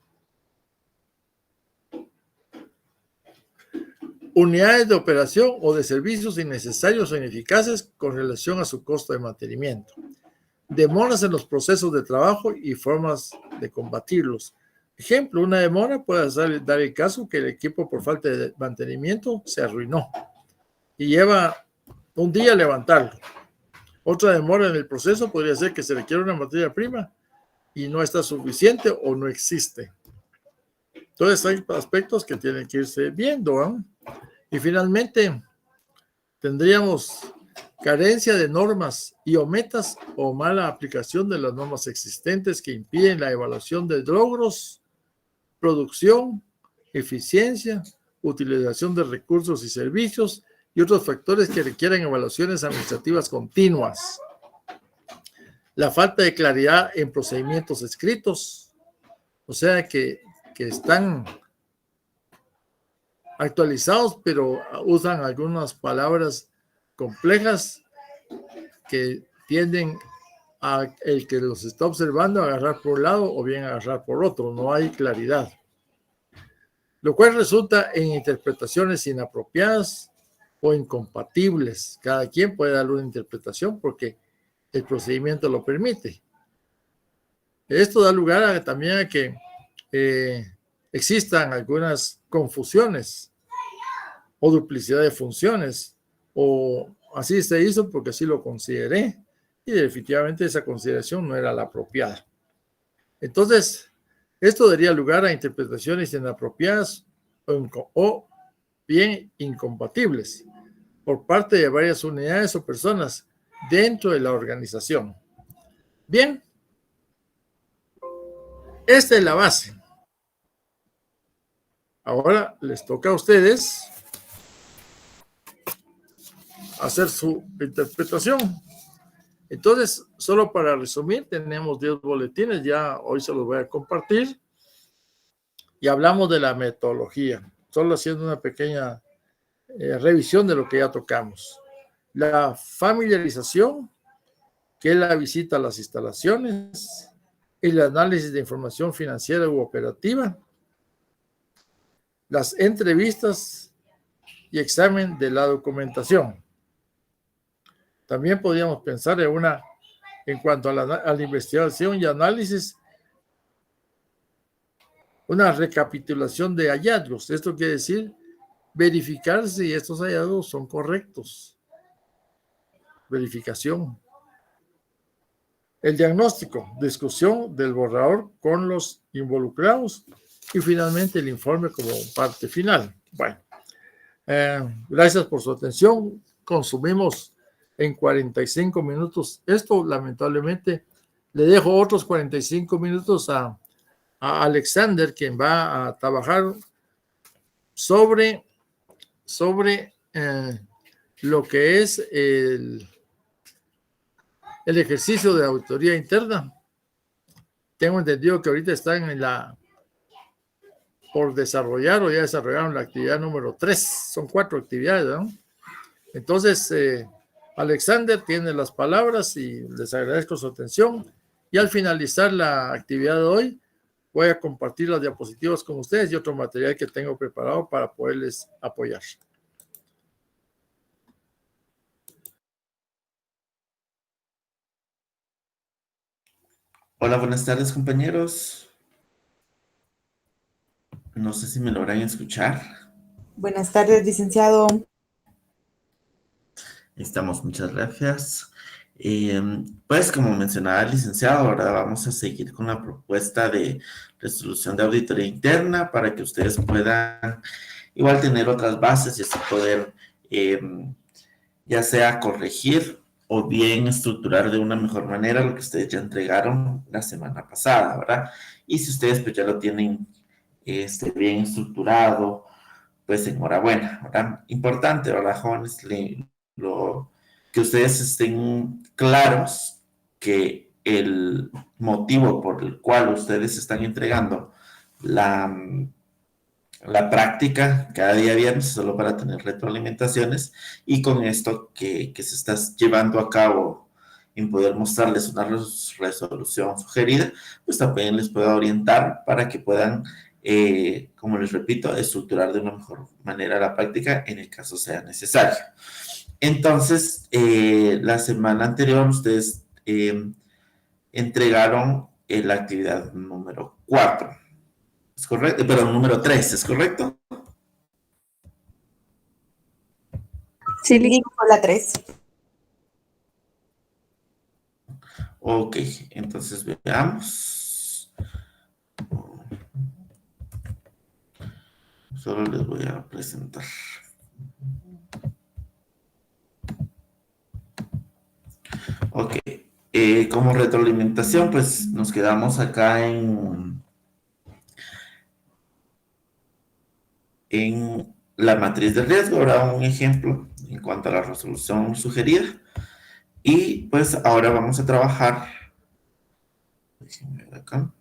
Unidades de operación o de servicios innecesarios o ineficaces con relación a su costo de mantenimiento. Demoras en los procesos de trabajo y formas de combatirlos. Ejemplo, una demora puede dar el caso que el equipo por falta de mantenimiento se arruinó y lleva un día levantarlo. Otra demora en el proceso podría ser que se requiere una materia prima y no está suficiente o no existe. Entonces hay aspectos que tienen que irse viendo, ¿eh? Y finalmente tendríamos carencia de normas y o metas o mala aplicación de las normas existentes que impiden la evaluación de logros, producción, eficiencia, utilización de recursos y servicios y otros factores que requieren evaluaciones administrativas continuas. La falta de claridad en procedimientos escritos, o sea que están actualizados, pero usan algunas palabras complejas que tienden a el que los está observando a agarrar por un lado o bien agarrar por otro. No hay claridad, lo cual resulta en interpretaciones inapropiadas o incompatibles. Cada quien puede darle una interpretación porque el procedimiento lo permite. Esto da lugar también a que existan algunas confusiones o duplicidad de funciones, o así se hizo porque así lo consideré, y definitivamente esa consideración no era la apropiada. Entonces, esto daría lugar a interpretaciones inapropiadas o bien incompatibles por parte de varias unidades o personas dentro de la organización. Bien, esta es la base. Ahora les toca a ustedes hacer su interpretación. Entonces, solo para resumir, tenemos 10 boletines, ya hoy se los voy a compartir, y hablamos de la metodología, solo haciendo una pequeña revisión de lo que ya tocamos. La familiarización, que es la visita a las instalaciones, el análisis de información financiera u operativa, las entrevistas y examen de la documentación. También podríamos pensar en cuanto a la investigación y análisis, una recapitulación de hallazgos. Esto quiere decir verificar si estos hallazgos son correctos. Verificación. El diagnóstico, discusión del borrador con los involucrados y finalmente el informe como parte final. Bueno, gracias por su atención. Consumimos en 45 minutos esto. Lamentablemente le dejo otros 45 minutos a Alexander, quien va a trabajar sobre lo que es el ejercicio de auditoría interna. Tengo entendido que ahorita están por desarrollar o ya desarrollaron la actividad número 3. Son 4 actividades, ¿no? Entonces, Alexander tiene las palabras y les agradezco su atención. Y al finalizar la actividad de hoy, voy a compartir las diapositivas con ustedes y otro material que tengo preparado para poderles apoyar. Hola, buenas tardes, compañeros. No sé si me logran escuchar. Buenas tardes, licenciado. Estamos, muchas gracias. Pues como mencionaba el licenciado, ahora vamos a seguir con la propuesta de resolución de auditoría interna para que ustedes puedan igual tener otras bases y así poder ya sea corregir o bien estructurar de una mejor manera lo que ustedes ya entregaron la semana pasada, ¿verdad? Y si ustedes pues ya lo tienen bien estructurado, pues enhorabuena, ¿verdad? Importante, ¿verdad, jóvenes? Que ustedes estén claros que el motivo por el cual ustedes están entregando la, la práctica cada día viernes solo para tener retroalimentaciones y con esto que se está llevando a cabo en poder mostrarles una resolución sugerida, pues también les pueda orientar para que puedan, como les repito, estructurar de una mejor manera la práctica en el caso sea necesario. Entonces, la semana anterior ustedes entregaron la actividad número 4. ¿Es correcto? Perdón, número 3, ¿es correcto? Sí, Listo, la 3. Ok, entonces veamos. Solo les voy a presentar. Ok, como retroalimentación, pues nos quedamos acá en la matriz de riesgo, ahora un ejemplo en cuanto a la resolución sugerida. Y pues ahora vamos a trabajar, déjenme ver acá,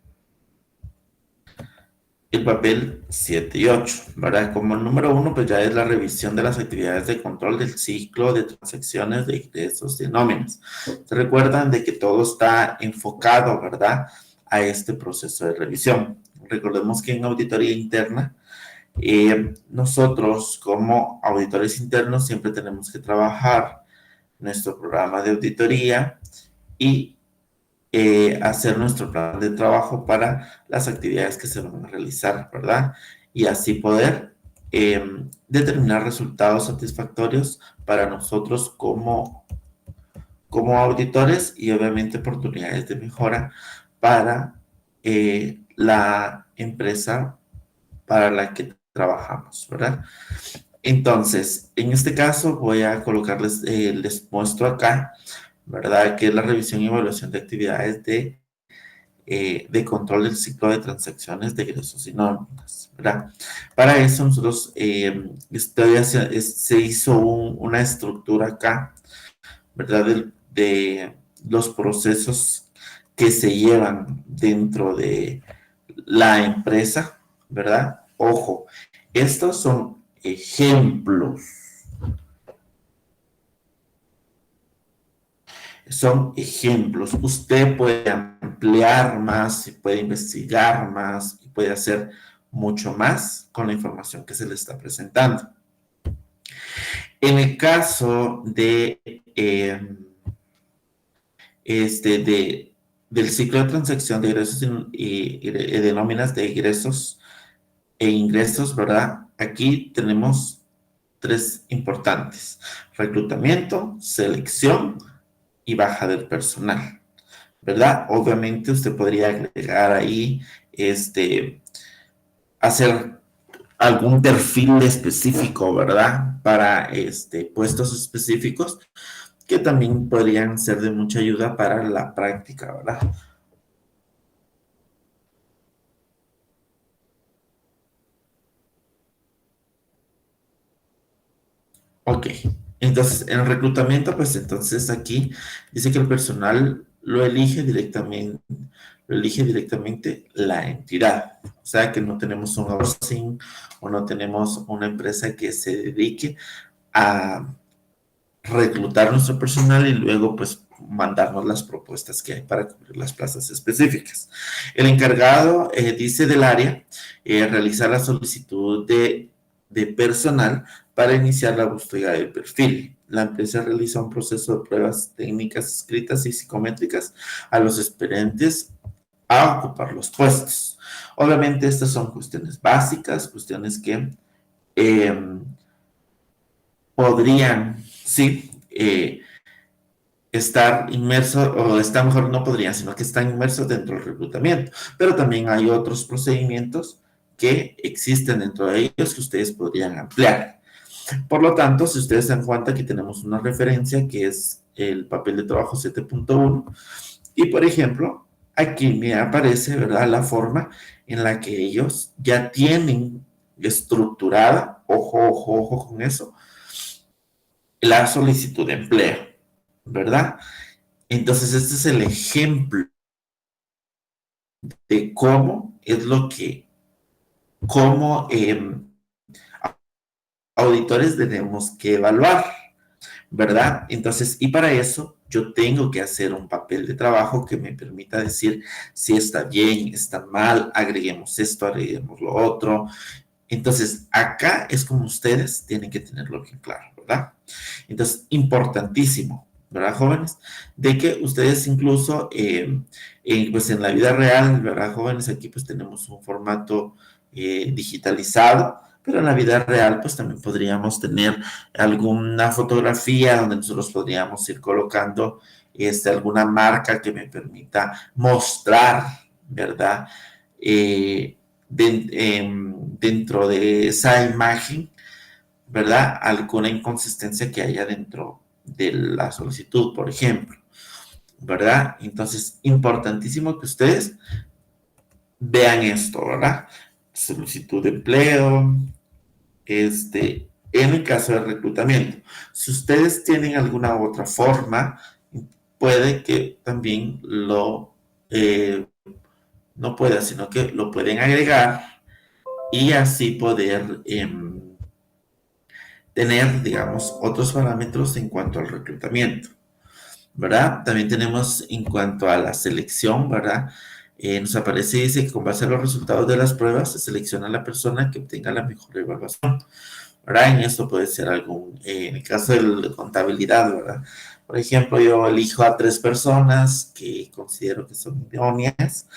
el papel 7 y 8, ¿verdad? Como el número 1, pues ya es la revisión de las actividades de control del ciclo de transacciones de ingresos y nóminas. Se recuerdan de que todo está enfocado, ¿verdad? A este proceso de revisión. Recordemos que en auditoría interna, nosotros como auditores internos siempre tenemos que trabajar nuestro programa de auditoría y hacer nuestro plan de trabajo para las actividades que se van a realizar, ¿verdad? Y así poder determinar resultados satisfactorios para nosotros como auditores y obviamente oportunidades de mejora para la empresa para la que trabajamos, ¿verdad? Entonces, en este caso voy a colocarles, les muestro acá, ¿verdad? Que es la revisión y evaluación de actividades de control del ciclo de transacciones de ingresos y nóminas, ¿verdad? Para eso nosotros se hizo una estructura acá, ¿verdad? De los procesos que se llevan dentro de la empresa, ¿verdad? Ojo, estos son ejemplos. Son ejemplos. Usted puede ampliar más y puede investigar más y puede hacer mucho más con la información que se le está presentando. En el caso del ciclo de transacción de ingresos y de nóminas de ingresos e ingresos, ¿verdad? Aquí tenemos tres importantes: reclutamiento, selección y baja del personal, ¿verdad? Obviamente usted podría agregar ahí, hacer algún perfil específico, ¿verdad? Para puestos específicos que también podrían ser de mucha ayuda para la práctica, ¿verdad? Ok, entonces en el reclutamiento, pues entonces aquí dice que el personal lo elige directamente la entidad. O sea que no tenemos un outsourcing o no tenemos una empresa que se dedique a reclutar nuestro personal y luego pues mandarnos las propuestas que hay para cubrir las plazas específicas. El encargado, dice del área, realizar la solicitud de personal para iniciar la búsqueda del perfil. La empresa realiza un proceso de pruebas técnicas escritas y psicométricas a los experientes a ocupar los puestos. Obviamente estas son cuestiones básicas, cuestiones que podrían, sí, estar inmersos, o está mejor no podrían, sino que están inmersos dentro del reclutamiento. Pero también hay otros procedimientos que existen dentro de ellos que ustedes podrían ampliar. Por lo tanto, si ustedes se dan cuenta, aquí tenemos una referencia que es el papel de trabajo 7.1 y, por ejemplo, aquí me aparece, ¿verdad?, la forma en la que ellos ya tienen estructurada, ojo con eso, la solicitud de empleo, ¿verdad? Entonces, este es el ejemplo de cómo es lo que, cómo auditores tenemos que evaluar, ¿verdad? Entonces, y para eso yo tengo que hacer un papel de trabajo que me permita decir si está bien, está mal, agreguemos esto, agreguemos lo otro. Entonces, acá es como ustedes tienen que tenerlo bien claro, ¿verdad? Entonces, importantísimo, ¿verdad, jóvenes? De que ustedes incluso, pues en la vida real, ¿verdad, jóvenes? Aquí pues tenemos un formato digitalizado, pero en la vida real pues también podríamos tener alguna fotografía donde nosotros podríamos ir colocando alguna marca que me permita mostrar, ¿verdad? Dentro de esa imagen, ¿verdad? Alguna inconsistencia que haya dentro de la solicitud, por ejemplo, ¿verdad? Entonces, importantísimo que ustedes vean esto, ¿verdad? Solicitud de empleo, en el caso de reclutamiento. Si ustedes tienen alguna otra forma, puede que también no pueda, sino que lo pueden agregar y así poder tener, digamos, otros parámetros en cuanto al reclutamiento, ¿verdad? También tenemos en cuanto a la selección, ¿verdad? Nos aparece, dice que con base a los resultados de las pruebas se selecciona a la persona que obtenga la mejor evaluación, ¿verdad? En esto puede ser en el caso de contabilidad, ¿verdad? Por ejemplo, yo elijo a 3 personas que considero que son idóneas,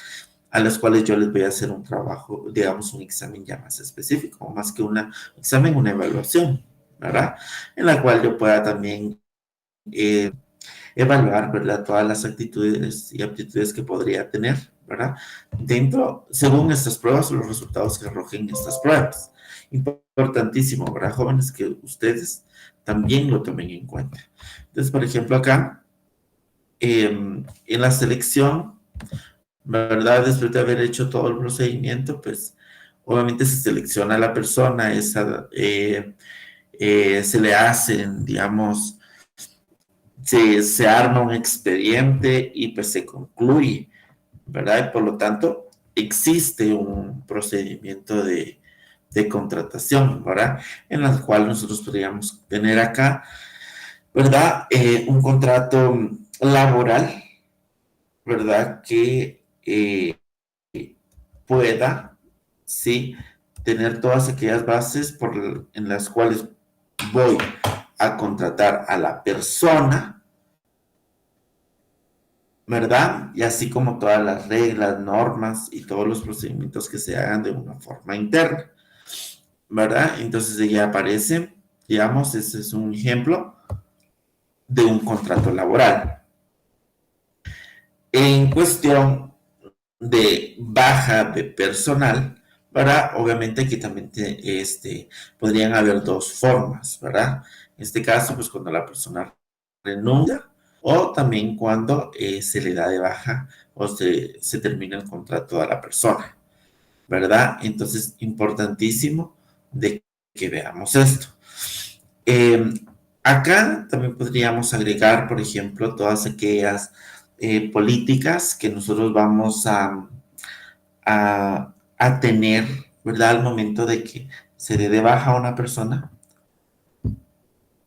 a las cuales yo les voy a hacer un trabajo, digamos, un examen ya más específico, más que un examen, una evaluación, ¿verdad? En la cual yo pueda también evaluar, ¿verdad? Todas las actitudes y aptitudes que podría tener, ¿verdad? Según estas pruebas o los resultados que arrojen estas pruebas. Importantísimo, ¿verdad, jóvenes? Que ustedes también lo tomen en cuenta. Entonces, por ejemplo, acá, en la selección, ¿verdad? Después de haber hecho todo el procedimiento, pues, obviamente se selecciona a la persona, se le hacen, digamos, se arma un expediente y pues se concluye, ¿verdad? Y por lo tanto, existe un procedimiento de contratación, ¿verdad? En el cual nosotros podríamos tener acá, ¿verdad? Un contrato laboral, ¿verdad? Que pueda, sí, tener todas aquellas bases en las cuales voy a contratar a la persona, ¿verdad? Y así como todas las reglas, normas y todos los procedimientos que se hagan de una forma interna, ¿verdad? Entonces ya aparece, digamos, ese es un ejemplo de un contrato laboral. En cuestión de baja de personal, ¿verdad? Obviamente aquí también podrían haber dos formas, ¿verdad? En este caso, pues cuando la persona renuncia o también cuando se le da de baja o se termina el contrato a la persona, ¿verdad? Entonces, importantísimo de que veamos esto. Acá también podríamos agregar, por ejemplo, todas aquellas políticas que nosotros vamos a tener, ¿verdad? Al momento de que se dé de baja a una persona,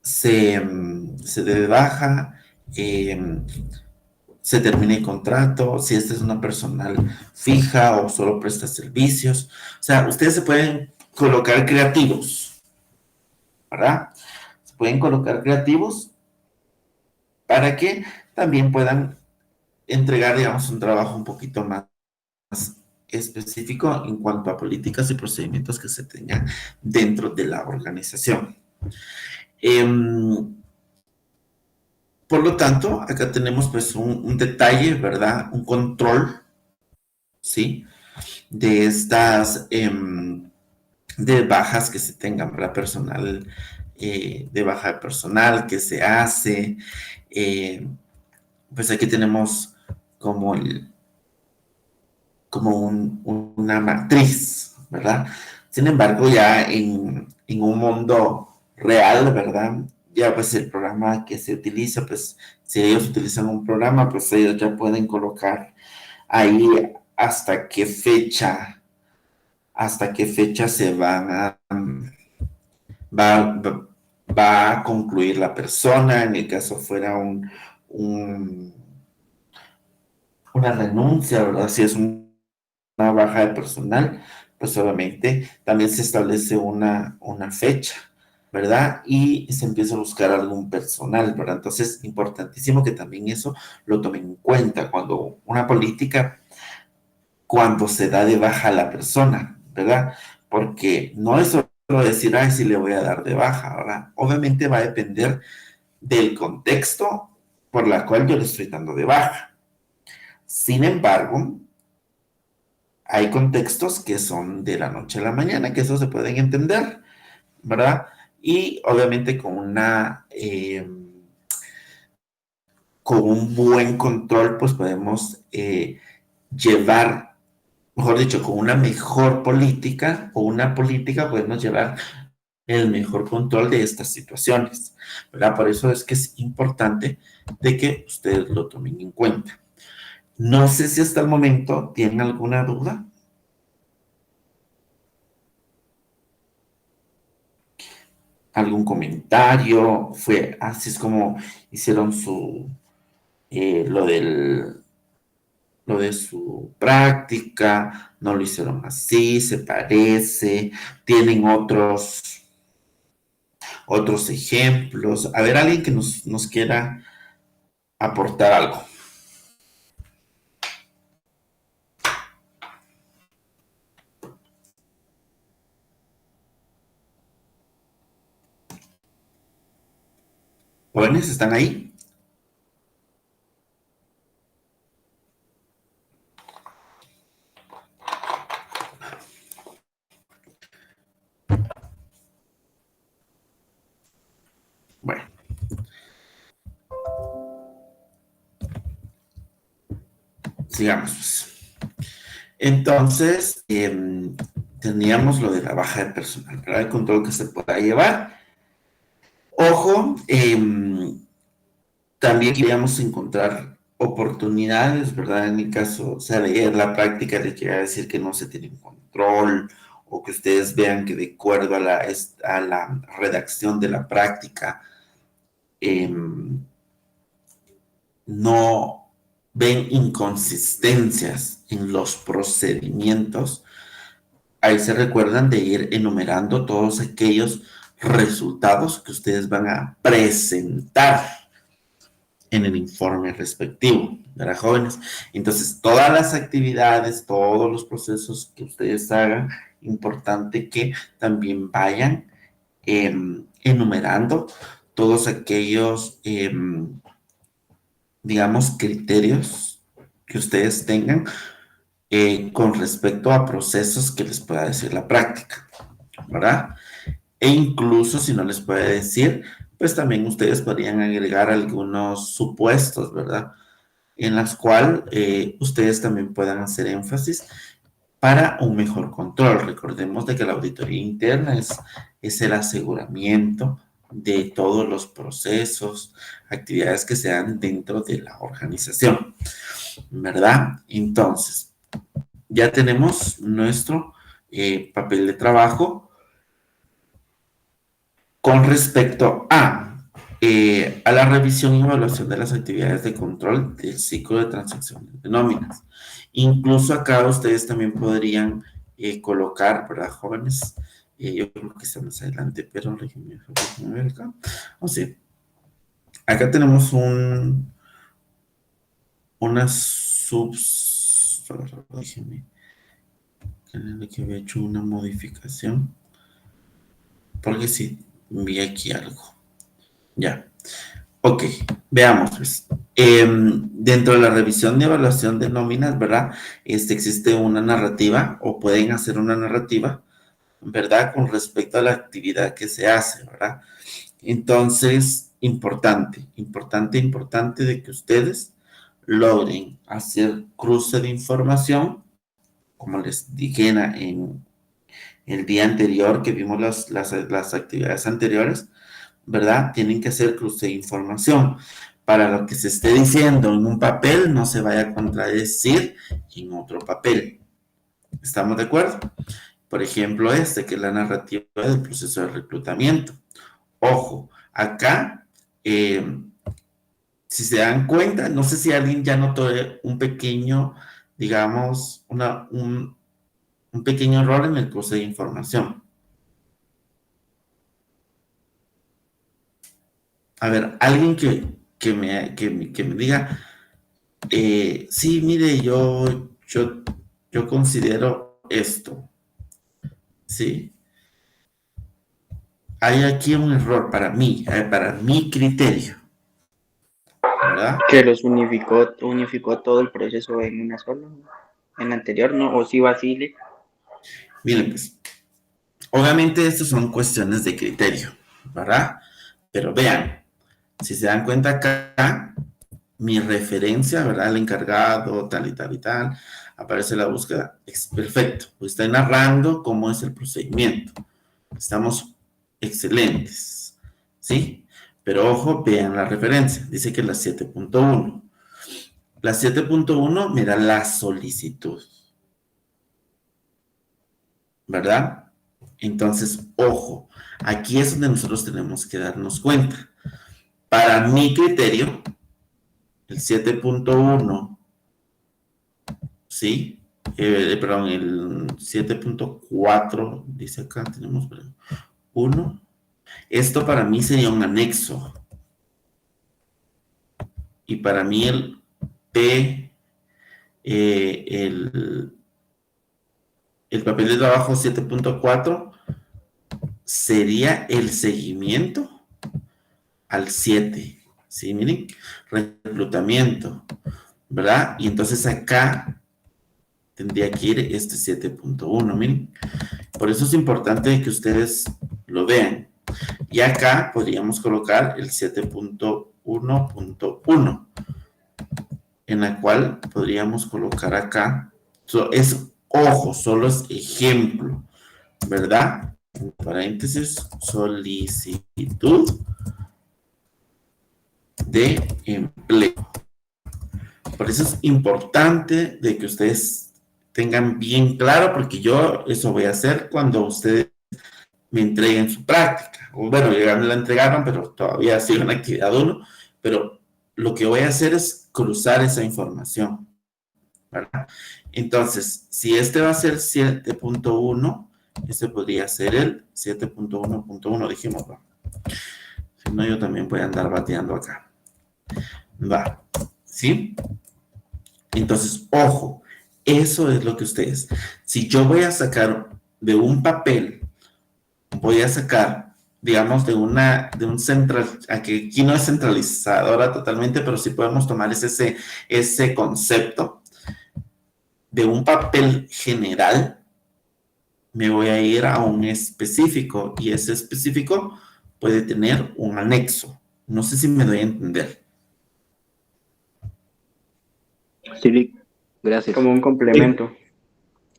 se dé de baja, se termine el contrato, si esta es una personal fija o solo presta servicios. O sea, ustedes se pueden colocar creativos, ¿verdad? Se pueden colocar creativos para que también puedan entregar, digamos, un trabajo un poquito más específico en cuanto a políticas y procedimientos que se tengan dentro de la organización. Por lo tanto, acá tenemos pues un detalle, ¿verdad? Un control, ¿sí? De estas, de bajas que se tengan para personal, de baja de personal que se hace. Pues aquí tenemos como, una matriz, ¿verdad? Sin embargo, ya en un mundo real, ¿verdad? Ya pues el programa que se utiliza, pues si ellos utilizan un programa, pues ellos ya pueden colocar ahí hasta qué fecha se van a, va, va a concluir la persona, en el caso fuera un, una renuncia, ¿verdad? Si es una baja de personal, pues obviamente también se establece una fecha, ¿verdad? Y se empieza a buscar algún personal, ¿verdad? Entonces, importantísimo que también eso lo tomen en cuenta cuando una política, cuando se da de baja a la persona, ¿verdad? Porque no es solo decir, ay, sí le voy a dar de baja, ¿verdad? Obviamente va a depender del contexto por la cual yo le estoy dando de baja. Sin embargo, hay contextos que son de la noche a la mañana, que eso se pueden entender, ¿verdad? Y obviamente con un buen control, pues podemos llevar, mejor dicho, con una mejor política o una política podemos llevar el mejor control de estas situaciones, ¿verdad? Por eso es que es importante de que ustedes lo tomen en cuenta. No sé si hasta el momento tienen alguna duda. ¿Algún comentario? Fue así es como hicieron lo de su práctica, no lo hicieron así, se parece, tienen otros ejemplos. A ver, alguien que nos quiera aportar algo. ¿Jóvenes están ahí? Bueno, sigamos pues. Entonces, teníamos lo de la baja de personal, ¿verdad? El control que se pueda llevar. Ojo, también queríamos encontrar oportunidades, ¿verdad? En el caso, o sea, leer la práctica de que a decir que no se tiene control o que ustedes vean que de acuerdo a la redacción de la práctica no ven inconsistencias en los procedimientos. Ahí se recuerdan de ir enumerando todos aquellos resultados que ustedes van a presentar en el informe respectivo, ¿verdad, jóvenes? Entonces, todas las actividades, todos los procesos que ustedes hagan, importante que también vayan enumerando todos aquellos, digamos, criterios que ustedes tengan con respecto a procesos que les pueda decir la práctica, ¿verdad? E incluso si no les puede decir, pues también ustedes podrían agregar algunos supuestos, ¿verdad? En las cuales ustedes también puedan hacer énfasis para un mejor control. Recordemos de que la auditoría interna es el aseguramiento de todos los procesos, actividades que se dan dentro de la organización, ¿verdad? Entonces, ya tenemos nuestro papel de trabajo con respecto a la revisión y evaluación de las actividades de control del ciclo de transacciones de nóminas. Incluso acá ustedes también podrían colocar, ¿verdad, jóvenes? Yo creo que está más adelante, pero déjenme ver acá. O sea, acá tenemos una solo déjenme que había hecho una modificación. Porque sí, vi aquí algo. Ya. Ok, veamos pues. Dentro de la revisión de evaluación de nóminas, ¿verdad? Existe una narrativa o pueden hacer una narrativa, ¿verdad? Con respecto a la actividad que se hace, ¿verdad? Entonces, importante de que ustedes logren hacer cruce de información, como les dije en el día anterior que vimos las actividades anteriores, ¿verdad? Tienen que hacer cruce de información para lo que se esté diciendo en un papel no se vaya a contradecir en otro papel. ¿Estamos de acuerdo? Por ejemplo, que es la narrativa del proceso de reclutamiento. Ojo, acá, si se dan cuenta, no sé si alguien ya notó un pequeño, digamos, un pequeño error en el cruce de información. A ver, alguien que me diga, sí, mire, yo considero esto, ¿sí? Hay aquí un error para mí, para mi criterio, ¿verdad? Que los unificó todo el proceso en una sola. En la anterior, ¿no? O sí vacile. Miren, pues, obviamente estas son cuestiones de criterio, ¿verdad? Pero vean, si se dan cuenta acá, mi referencia, ¿verdad? El encargado, tal y tal y tal, aparece la búsqueda, es perfecto. Pues está narrando cómo es el procedimiento. Estamos excelentes, ¿sí? Pero ojo, vean la referencia, dice que la 7.1. La 7.1 me da la solicitud, ¿verdad? Entonces, ojo, aquí es donde nosotros tenemos que darnos cuenta. Para mi criterio, el 7.1, ¿sí? Perdón, el 7.4, dice acá, tenemos 1. Esto para mí sería un anexo. Y para mí el P, el papel de trabajo 7.4 sería el seguimiento al 7. ¿Sí? Miren, reclutamiento, ¿verdad? Y entonces acá tendría que ir este 7.1, miren. Por eso es importante que ustedes lo vean. Y acá podríamos colocar el 7.1.1, en la cual podríamos colocar acá, ojo, solo es ejemplo, ¿verdad? En paréntesis, solicitud de empleo. Por eso es importante de que ustedes tengan bien claro, porque yo eso voy a hacer cuando ustedes me entreguen su práctica. O bueno, ya me la entregaron, pero todavía sigue en actividad 1, pero lo que voy a hacer es cruzar esa información, ¿verdad? Entonces, si este va a ser 7.1, este podría ser el 7.1.1, dijimos, ¿va? Si no, yo también voy a andar bateando acá. Va, ¿sí? Entonces, ojo, eso es lo que ustedes, si yo voy a sacar de un papel, voy a sacar, digamos, de un central, aquí no es centralizadora totalmente, pero sí podemos tomar ese concepto de un papel general, me voy a ir a un específico, y ese específico puede tener un anexo. No sé si me doy a entender. Sí, gracias. Como un complemento.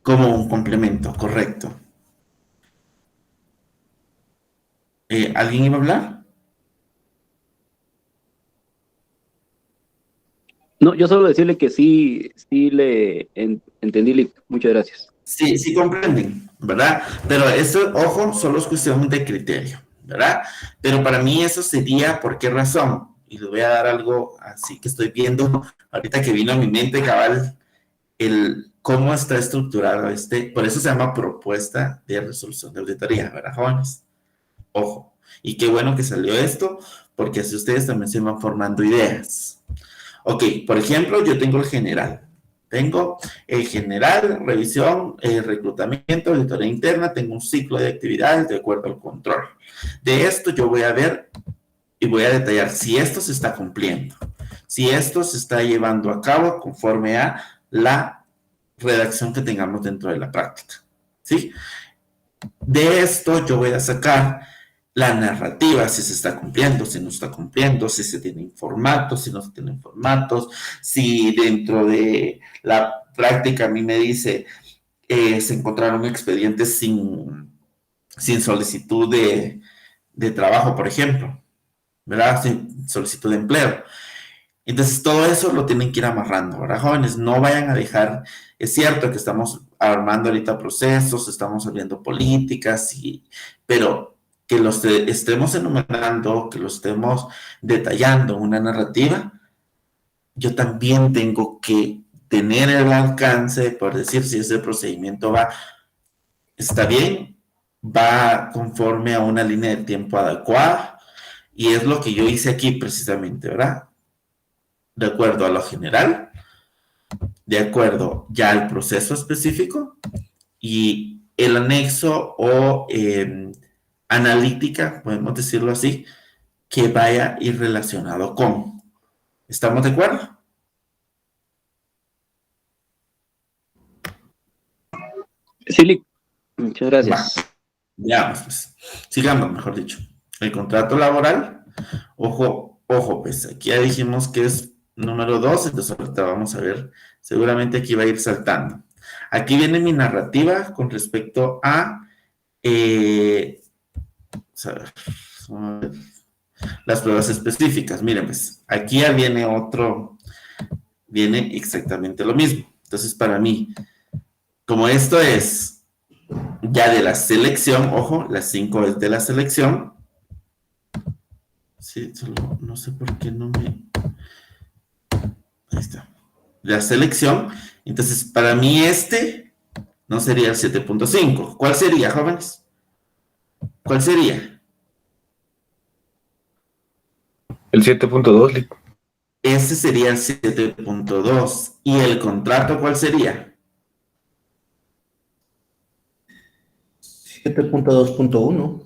Como un complemento, correcto. ¿Alguien iba a hablar? No, yo solo decirle que sí le entendí. Muchas gracias. Sí, sí comprenden, ¿verdad? Pero eso, ojo, solo es cuestión de criterio, ¿verdad? Pero para mí eso sería, ¿por qué razón? Y les voy a dar algo así que estoy viendo ahorita que vino a mi mente, cabal, cómo está estructurado por eso se llama propuesta de resolución de auditoría, ¿verdad, jóvenes? Ojo, y qué bueno que salió esto, porque así ustedes también se van formando ideas. Ok, por ejemplo, yo tengo el general, Tengo general, revisión, reclutamiento, auditoría interna, tengo un ciclo de actividades de acuerdo al control. De esto yo voy a ver y voy a detallar si esto se está cumpliendo, si esto se está llevando a cabo conforme a la redacción que tengamos dentro de la práctica, ¿sí? De esto yo voy a sacar la narrativa, si se está cumpliendo, si no está cumpliendo, si se tienen formatos, si no se tienen formatos, si dentro de la práctica a mí me dice se encontraron expedientes sin solicitud de trabajo, por ejemplo, ¿verdad? Sin solicitud de empleo. Entonces, todo eso lo tienen que ir amarrando, ¿verdad, jóvenes? No vayan a dejar, es cierto que estamos armando ahorita procesos, estamos abriendo políticas, pero que los estemos enumerando, que los estemos detallando una narrativa, yo también tengo que tener el alcance por decir si ese procedimiento está bien, va conforme a una línea de tiempo adecuada, y es lo que yo hice aquí precisamente, ¿verdad? De acuerdo a lo general, de acuerdo ya al proceso específico y el anexo o analítica, podemos decirlo así, que vaya a ir relacionado con. ¿Estamos de acuerdo? Sí, muchas gracias. Veamos, pues. Sigamos, mejor dicho. El contrato laboral, ojo, pues aquí ya dijimos que es número 2, entonces ahorita vamos a ver, seguramente aquí va a ir saltando. Aquí viene mi narrativa con respecto a, las pruebas específicas. Miren, pues, aquí ya viene viene exactamente lo mismo. Entonces, para mí, como esto es ya de la selección, ojo, las 5 es de la selección. Sí, solo no sé por qué no me... Ahí está. La selección. Entonces, para mí no sería el 7.5. ¿Cuál sería, jóvenes? ¿Cuál sería? El 7.2. Ese sería el 7.2. ¿Y el contrato cuál sería? 7.2.1.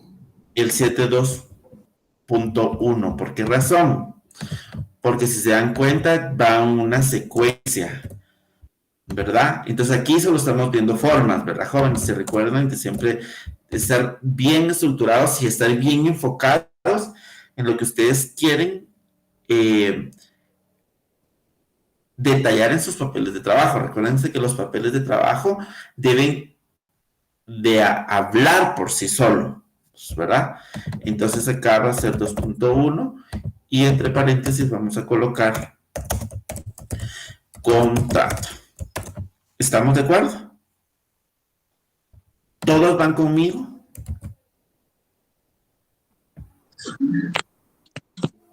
El 7.2.1. ¿Por qué razón? Porque si se dan cuenta, va una secuencia, ¿verdad? Entonces aquí solo estamos viendo formas, ¿verdad, jóvenes? Se recuerdan que siempre estar bien estructurados y estar bien enfocados en lo que ustedes quieren detallar en sus papeles de trabajo. Recuérdense que los papeles de trabajo deben de hablar por sí solos, ¿verdad? Entonces acá va a ser 2.1 y entre paréntesis vamos a colocar contrato. ¿Estamos de acuerdo? ¿Todos van conmigo?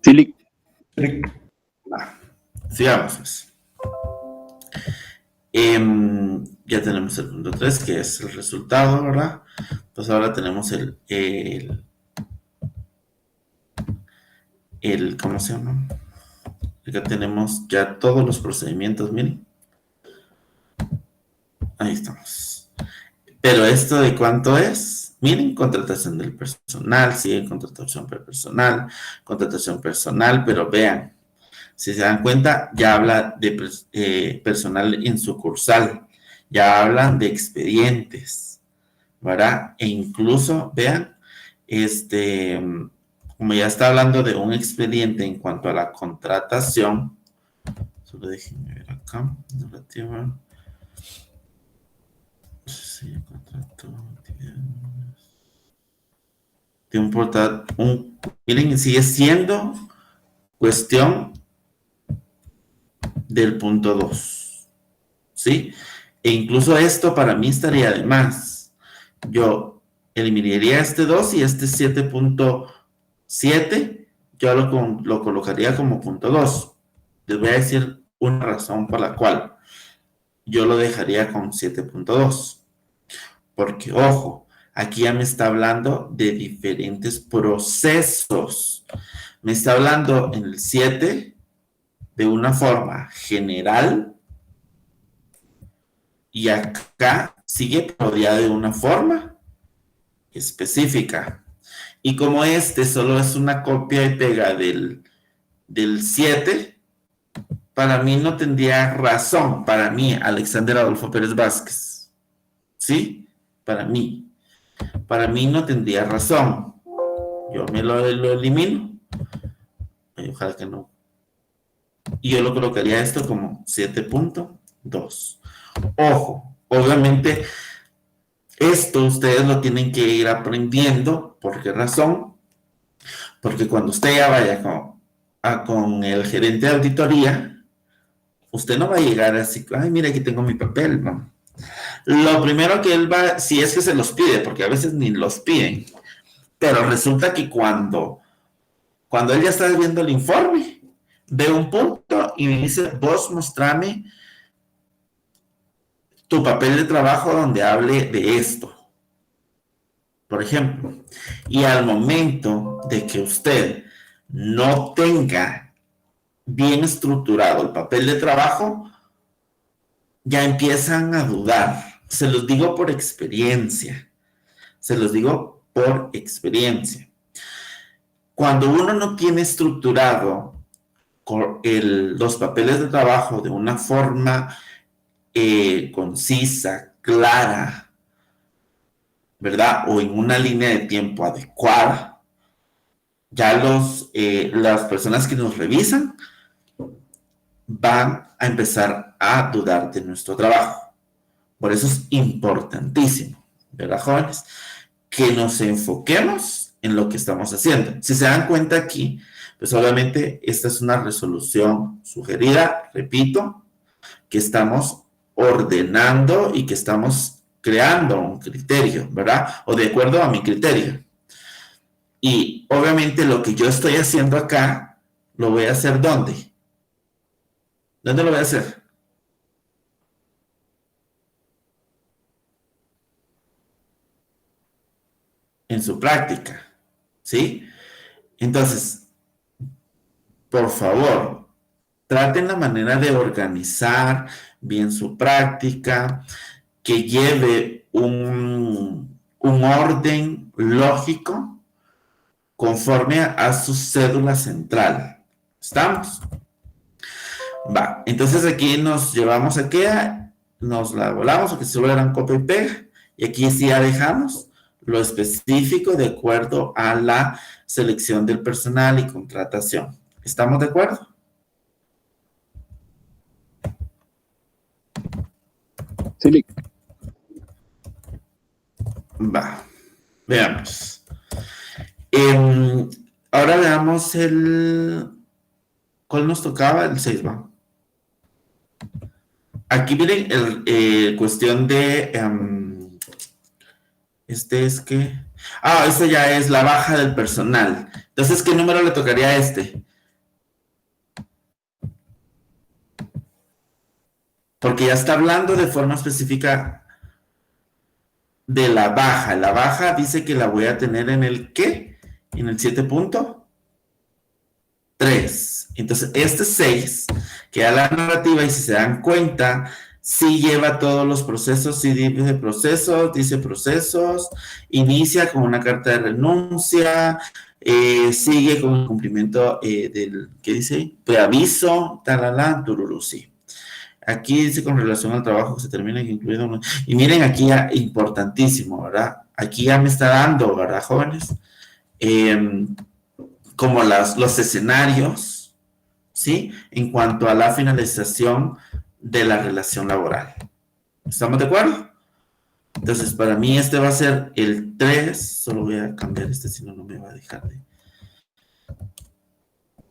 Sí. Sigamos, pues. Ya tenemos el punto 3, que es el resultado, ¿verdad? Pues ahora tenemos ¿cómo se llama? Acá tenemos ya todos los procedimientos, miren. Ahí estamos. Pero esto de cuánto es, miren, contratación del personal, sigue contratación personal, pero vean, si se dan cuenta, ya habla de personal en sucursal, ya hablan de expedientes, ¿verdad? E incluso, vean, como ya está hablando de un expediente en cuanto a la contratación, solo déjenme ver acá, narrativa. Sí, contrato, de un portal, miren, sigue siendo cuestión del punto 2, ¿sí? E incluso esto para mí estaría de más. Yo eliminaría este 2 y este 7.7, yo lo colocaría como punto 2. Les voy a decir una razón por la cual yo lo dejaría con 7.2. Porque, ojo, aquí ya me está hablando de diferentes procesos. Me está hablando en el 7 de una forma general, Y acá sigue rodeada de una forma específica. Y como este solo es una copia y pega del 7, para mí no tendría razón, para mí, Alexander Adolfo Pérez Vázquez. ¿Sí? Para mí no tendría razón. Yo me lo elimino. Ojalá que no. Y yo lo colocaría esto como 7.2. Ojo, obviamente esto ustedes lo tienen que ir aprendiendo. ¿Por qué razón? Porque cuando usted ya vaya con el gerente de auditoría, usted no va a llegar así, ay, mira, aquí tengo mi papel, ¿no? Lo primero que él va, si es que se los pide, porque a veces ni los piden, pero resulta que cuando él ya está viendo el informe, ve un punto y me dice, vos mostrame tu papel de trabajo donde hable de esto, por ejemplo. Y al momento de que usted no tenga bien estructurado el papel de trabajo, ya empiezan a dudar. Se los digo por experiencia. Cuando uno no tiene estructurado los papeles de trabajo de una forma concisa, clara, ¿verdad? O en una línea de tiempo adecuada, ya las personas que nos revisan van a empezar a dudar de nuestro trabajo. Por eso es importantísimo, ¿verdad, jóvenes? Que nos enfoquemos en lo que estamos haciendo. Si se dan cuenta aquí, pues obviamente esta es una resolución sugerida, repito, que estamos ordenando y que estamos creando un criterio, ¿verdad? O de acuerdo a mi criterio. Y obviamente lo que yo estoy haciendo acá, lo voy a hacer ¿dónde? ¿Dónde lo voy a hacer? En su práctica, ¿sí? Entonces, por favor, traten la manera de organizar bien su práctica, que lleve un orden lógico conforme a su cédula central. ¿Estamos? Va, entonces aquí nos llevamos aquí, nos la volamos, o que se vuelvan copia y pega, y aquí sí ya dejamos lo específico de acuerdo a la selección del personal y contratación. ¿Estamos de acuerdo? Sí. Va, veamos. Ahora veamos ¿cuál nos tocaba? El 6, va. Aquí miren cuestión de... es que... esto ya es la baja del personal. Entonces, ¿qué número le tocaría a este? Porque ya está hablando de forma específica de la baja. La baja dice que la voy a tener en el ¿qué? En el 7.3. Entonces, este 6, que da la narrativa, y si se dan cuenta, sí lleva todos los procesos, sí dice procesos, inicia con una carta de renuncia, sigue con el cumplimiento del, ¿qué dice? Preaviso, talala, tururú, sí. Aquí dice con relación al trabajo que se termina incluido. Y miren aquí ya, importantísimo, ¿verdad? Aquí ya me está dando, ¿verdad, jóvenes? Como los escenarios, ¿sí? En cuanto a la finalización de la relación laboral. ¿Estamos de acuerdo? Entonces, para mí este va a ser el 3. Solo voy a cambiar si no, no me va a dejar de...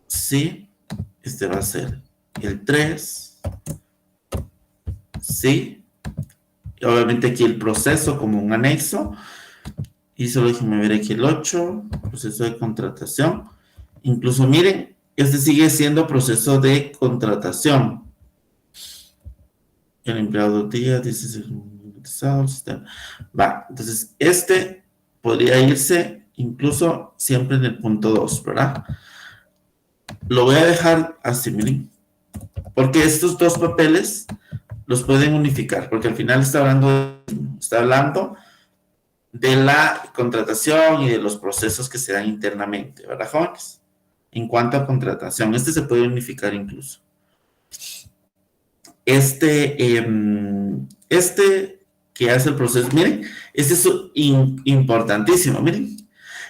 Sí, este va a ser el 3. Sí, y obviamente aquí el proceso como un anexo, y solo déjenme ver aquí el 8, proceso de contratación. Incluso miren, este sigue siendo proceso de contratación. El empleado de día dice va, entonces este podría irse incluso siempre en el punto 2, ¿verdad? Lo voy a dejar así, miren, porque estos dos papeles los pueden unificar, porque al final está hablando de la contratación y de los procesos que se dan internamente, ¿verdad, jóvenes? En cuanto a contratación, este se puede unificar incluso. Este que hace el proceso, miren, este es importantísimo, miren.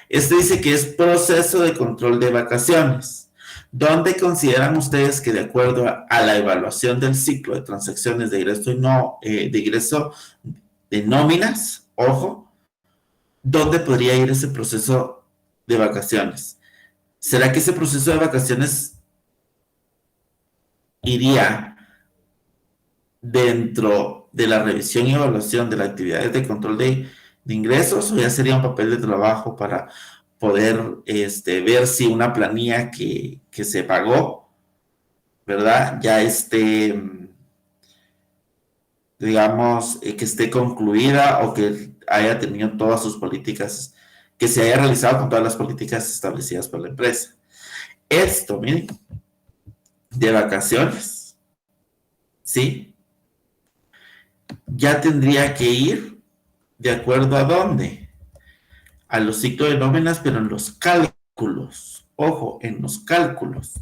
Este dice que es proceso de control de vacaciones. ¿Dónde consideran ustedes que de acuerdo a la evaluación del ciclo de transacciones de ingreso de ingreso de nóminas, ojo, dónde podría ir ese proceso de vacaciones? ¿Será que ese proceso de vacaciones iría dentro de la revisión y evaluación de las actividades de control de ingresos, o ya sería un papel de trabajo para poder ver si una planilla que se pagó, ¿verdad? Ya digamos, que esté concluida o que haya tenido todas sus políticas, que se haya realizado con todas las políticas establecidas por la empresa. Esto, miren, de vacaciones, ¿sí? Ya tendría que ir de acuerdo a dónde, a los ciclos de nóminas, pero en los cálculos, ojo, en los cálculos,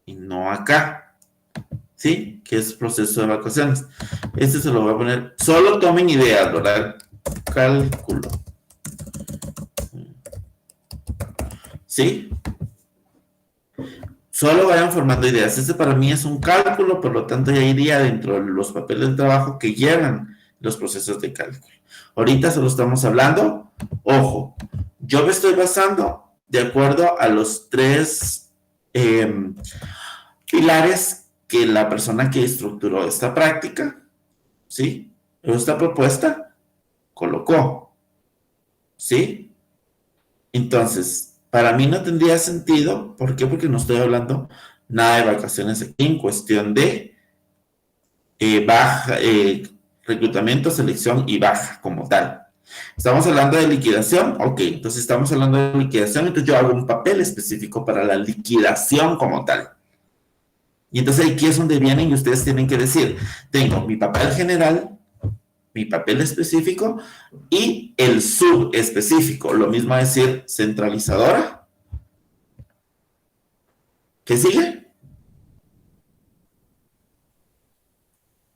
y no acá, ¿sí? Que es proceso de vacaciones. Este se lo voy a poner, solo tomen ideas, ¿verdad? Cálculo, ¿sí? Solo vayan formando ideas. Este para mí es un cálculo, por lo tanto ya iría dentro de los papeles de trabajo que llevan los procesos de cálculo. Ahorita solo estamos hablando, ojo, yo me estoy basando de acuerdo a los 3 pilares que la persona que estructuró esta práctica, ¿sí? Esta propuesta, colocó, ¿sí? Entonces, para mí no tendría sentido. ¿Por qué? Porque no estoy hablando nada de vacaciones aquí en cuestión de reclutamiento, selección y baja como tal. Estamos hablando de liquidación, ok, entonces estamos hablando de liquidación, entonces yo hago un papel específico para la liquidación como tal. Y entonces aquí es donde vienen y ustedes tienen que decir, tengo mi papel general, mi papel específico y el subespecífico. Lo mismo a decir centralizadora. ¿Qué sigue?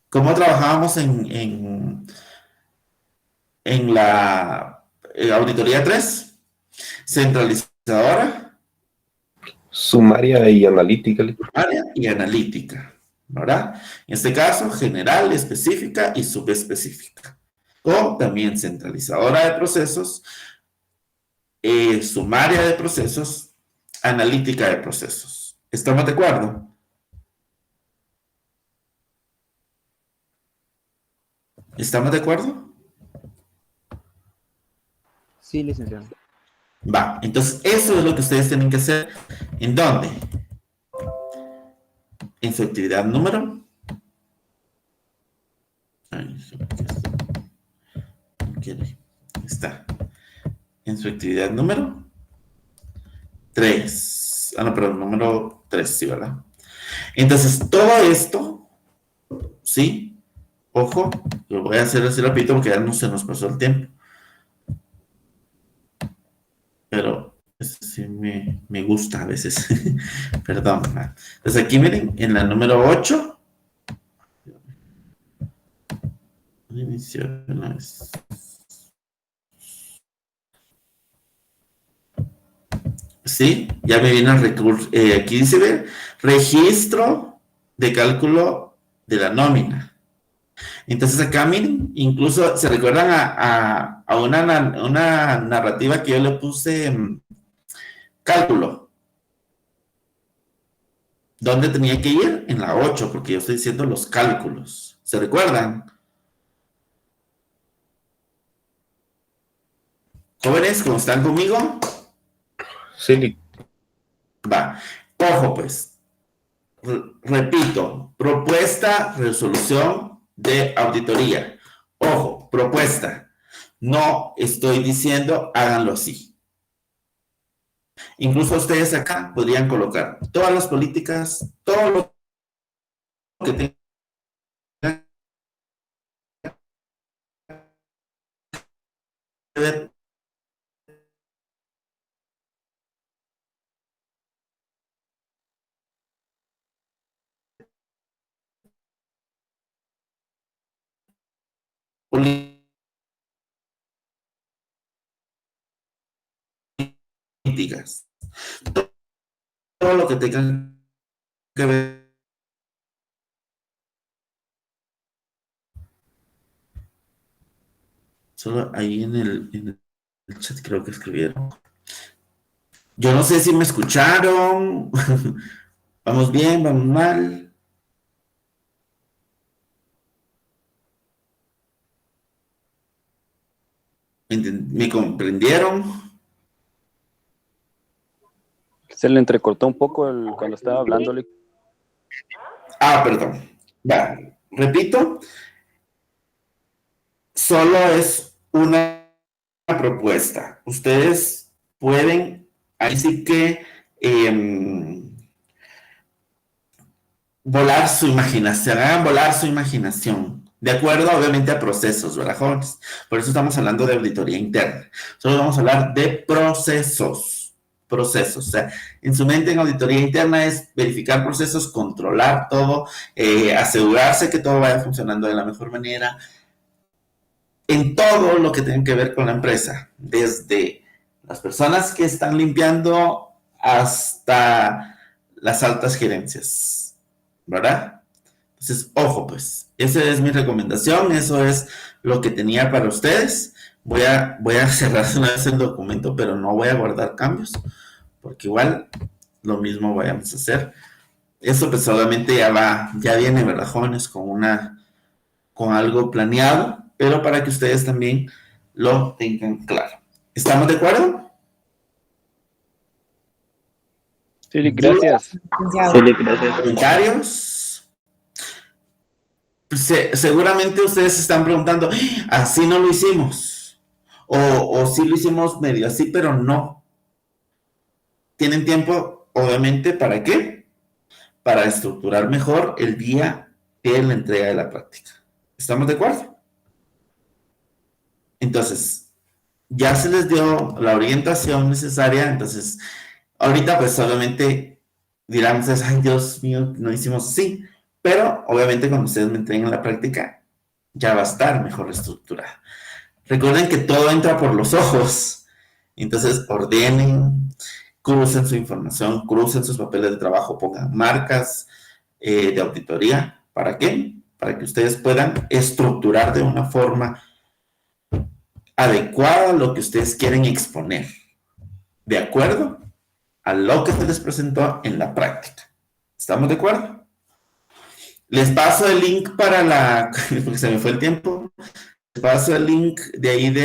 ¿Cómo trabajábamos en la auditoría 3? Centralizadora. Sumaria y analítica. Sumaria y analítica, ¿verdad? En este caso, general, específica y subespecífica. O también centralizadora de procesos, sumaria de procesos, analítica de procesos. ¿Estamos de acuerdo? ¿Estamos de acuerdo? Sí, licenciado. Va, entonces eso es lo que ustedes tienen que hacer. ¿En dónde? En su actividad número. Está. En su actividad número 3. Ah, no, perdón, número 3, sí, ¿verdad? Entonces, todo esto, ¿sí? Ojo, lo voy a hacer así rapidito porque ya no se nos pasó el tiempo. Pero sí me gusta a veces. Perdón. Entonces aquí miren, en la número 8. Sí, ya me viene el recurso. Aquí dice, ver, registro de cálculo de la nómina. Entonces acá, miren, incluso se recuerdan a una narrativa que yo le puse cálculo. ¿Dónde tenía que ir? En la 8, porque yo estoy diciendo los cálculos. ¿Se recuerdan? Jóvenes, ¿cómo están conmigo? Sí, Va. Ojo, pues. Repito, propuesta, resolución de auditoría. Ojo, propuesta. No estoy diciendo háganlo así. Incluso ustedes acá podrían colocar todas las políticas, todo lo que tengan ver políticas. Todo lo que tengan que ver. Solo ahí en el chat creo que escribieron. Yo no sé si me escucharon. ¿Vamos bien? ¿Vamos mal? ¿Me comprendieron? Se le entrecortó un poco cuando estaba hablando. Ah, perdón. Va, repito. Solo es una propuesta. Ustedes pueden, ahí sí que volar su imaginación, hagan volar su imaginación. De acuerdo, obviamente, a procesos, ¿verdad, jóvenes? Por eso estamos hablando de auditoría interna. Solo vamos a hablar de procesos. Procesos. O sea, en su mente, en auditoría interna es verificar procesos, controlar todo, asegurarse que todo vaya funcionando de la mejor manera, en todo lo que tenga que ver con la empresa, desde las personas que están limpiando hasta las altas gerencias, ¿verdad? Entonces, ojo, pues, esa es mi recomendación, eso es lo que tenía para ustedes. Voy a cerrar una vez el documento, pero no voy a guardar cambios, porque igual lo mismo vayamos a hacer. Eso pues solamente ya viene, ¿verdad, jóvenes? Con algo planeado, pero para que ustedes también lo tengan claro. ¿Estamos de acuerdo? Sí, gracias. Licenciado. Sí, gracias. ¿Comentarios? Seguramente ustedes se están preguntando, así no lo hicimos, o sí lo hicimos medio así, pero no. ¿Tienen tiempo, obviamente, para qué? Para estructurar mejor el día de la entrega de la práctica. ¿Estamos de acuerdo? Entonces, ya se les dio la orientación necesaria, entonces, ahorita pues solamente dirán ustedes, ay Dios mío, no hicimos así, pero obviamente cuando ustedes me entreguen la práctica, ya va a estar mejor estructurada. Recuerden que todo entra por los ojos, entonces ordenen, crucen su información, crucen sus papeles de trabajo, pongan marcas de auditoría. ¿Para qué? Para que ustedes puedan estructurar de una forma adecuada lo que ustedes quieren exponer, de acuerdo a lo que se les presentó en la práctica. ¿Estamos de acuerdo? Les paso el link para porque se me fue el tiempo. Les paso el link de ahí de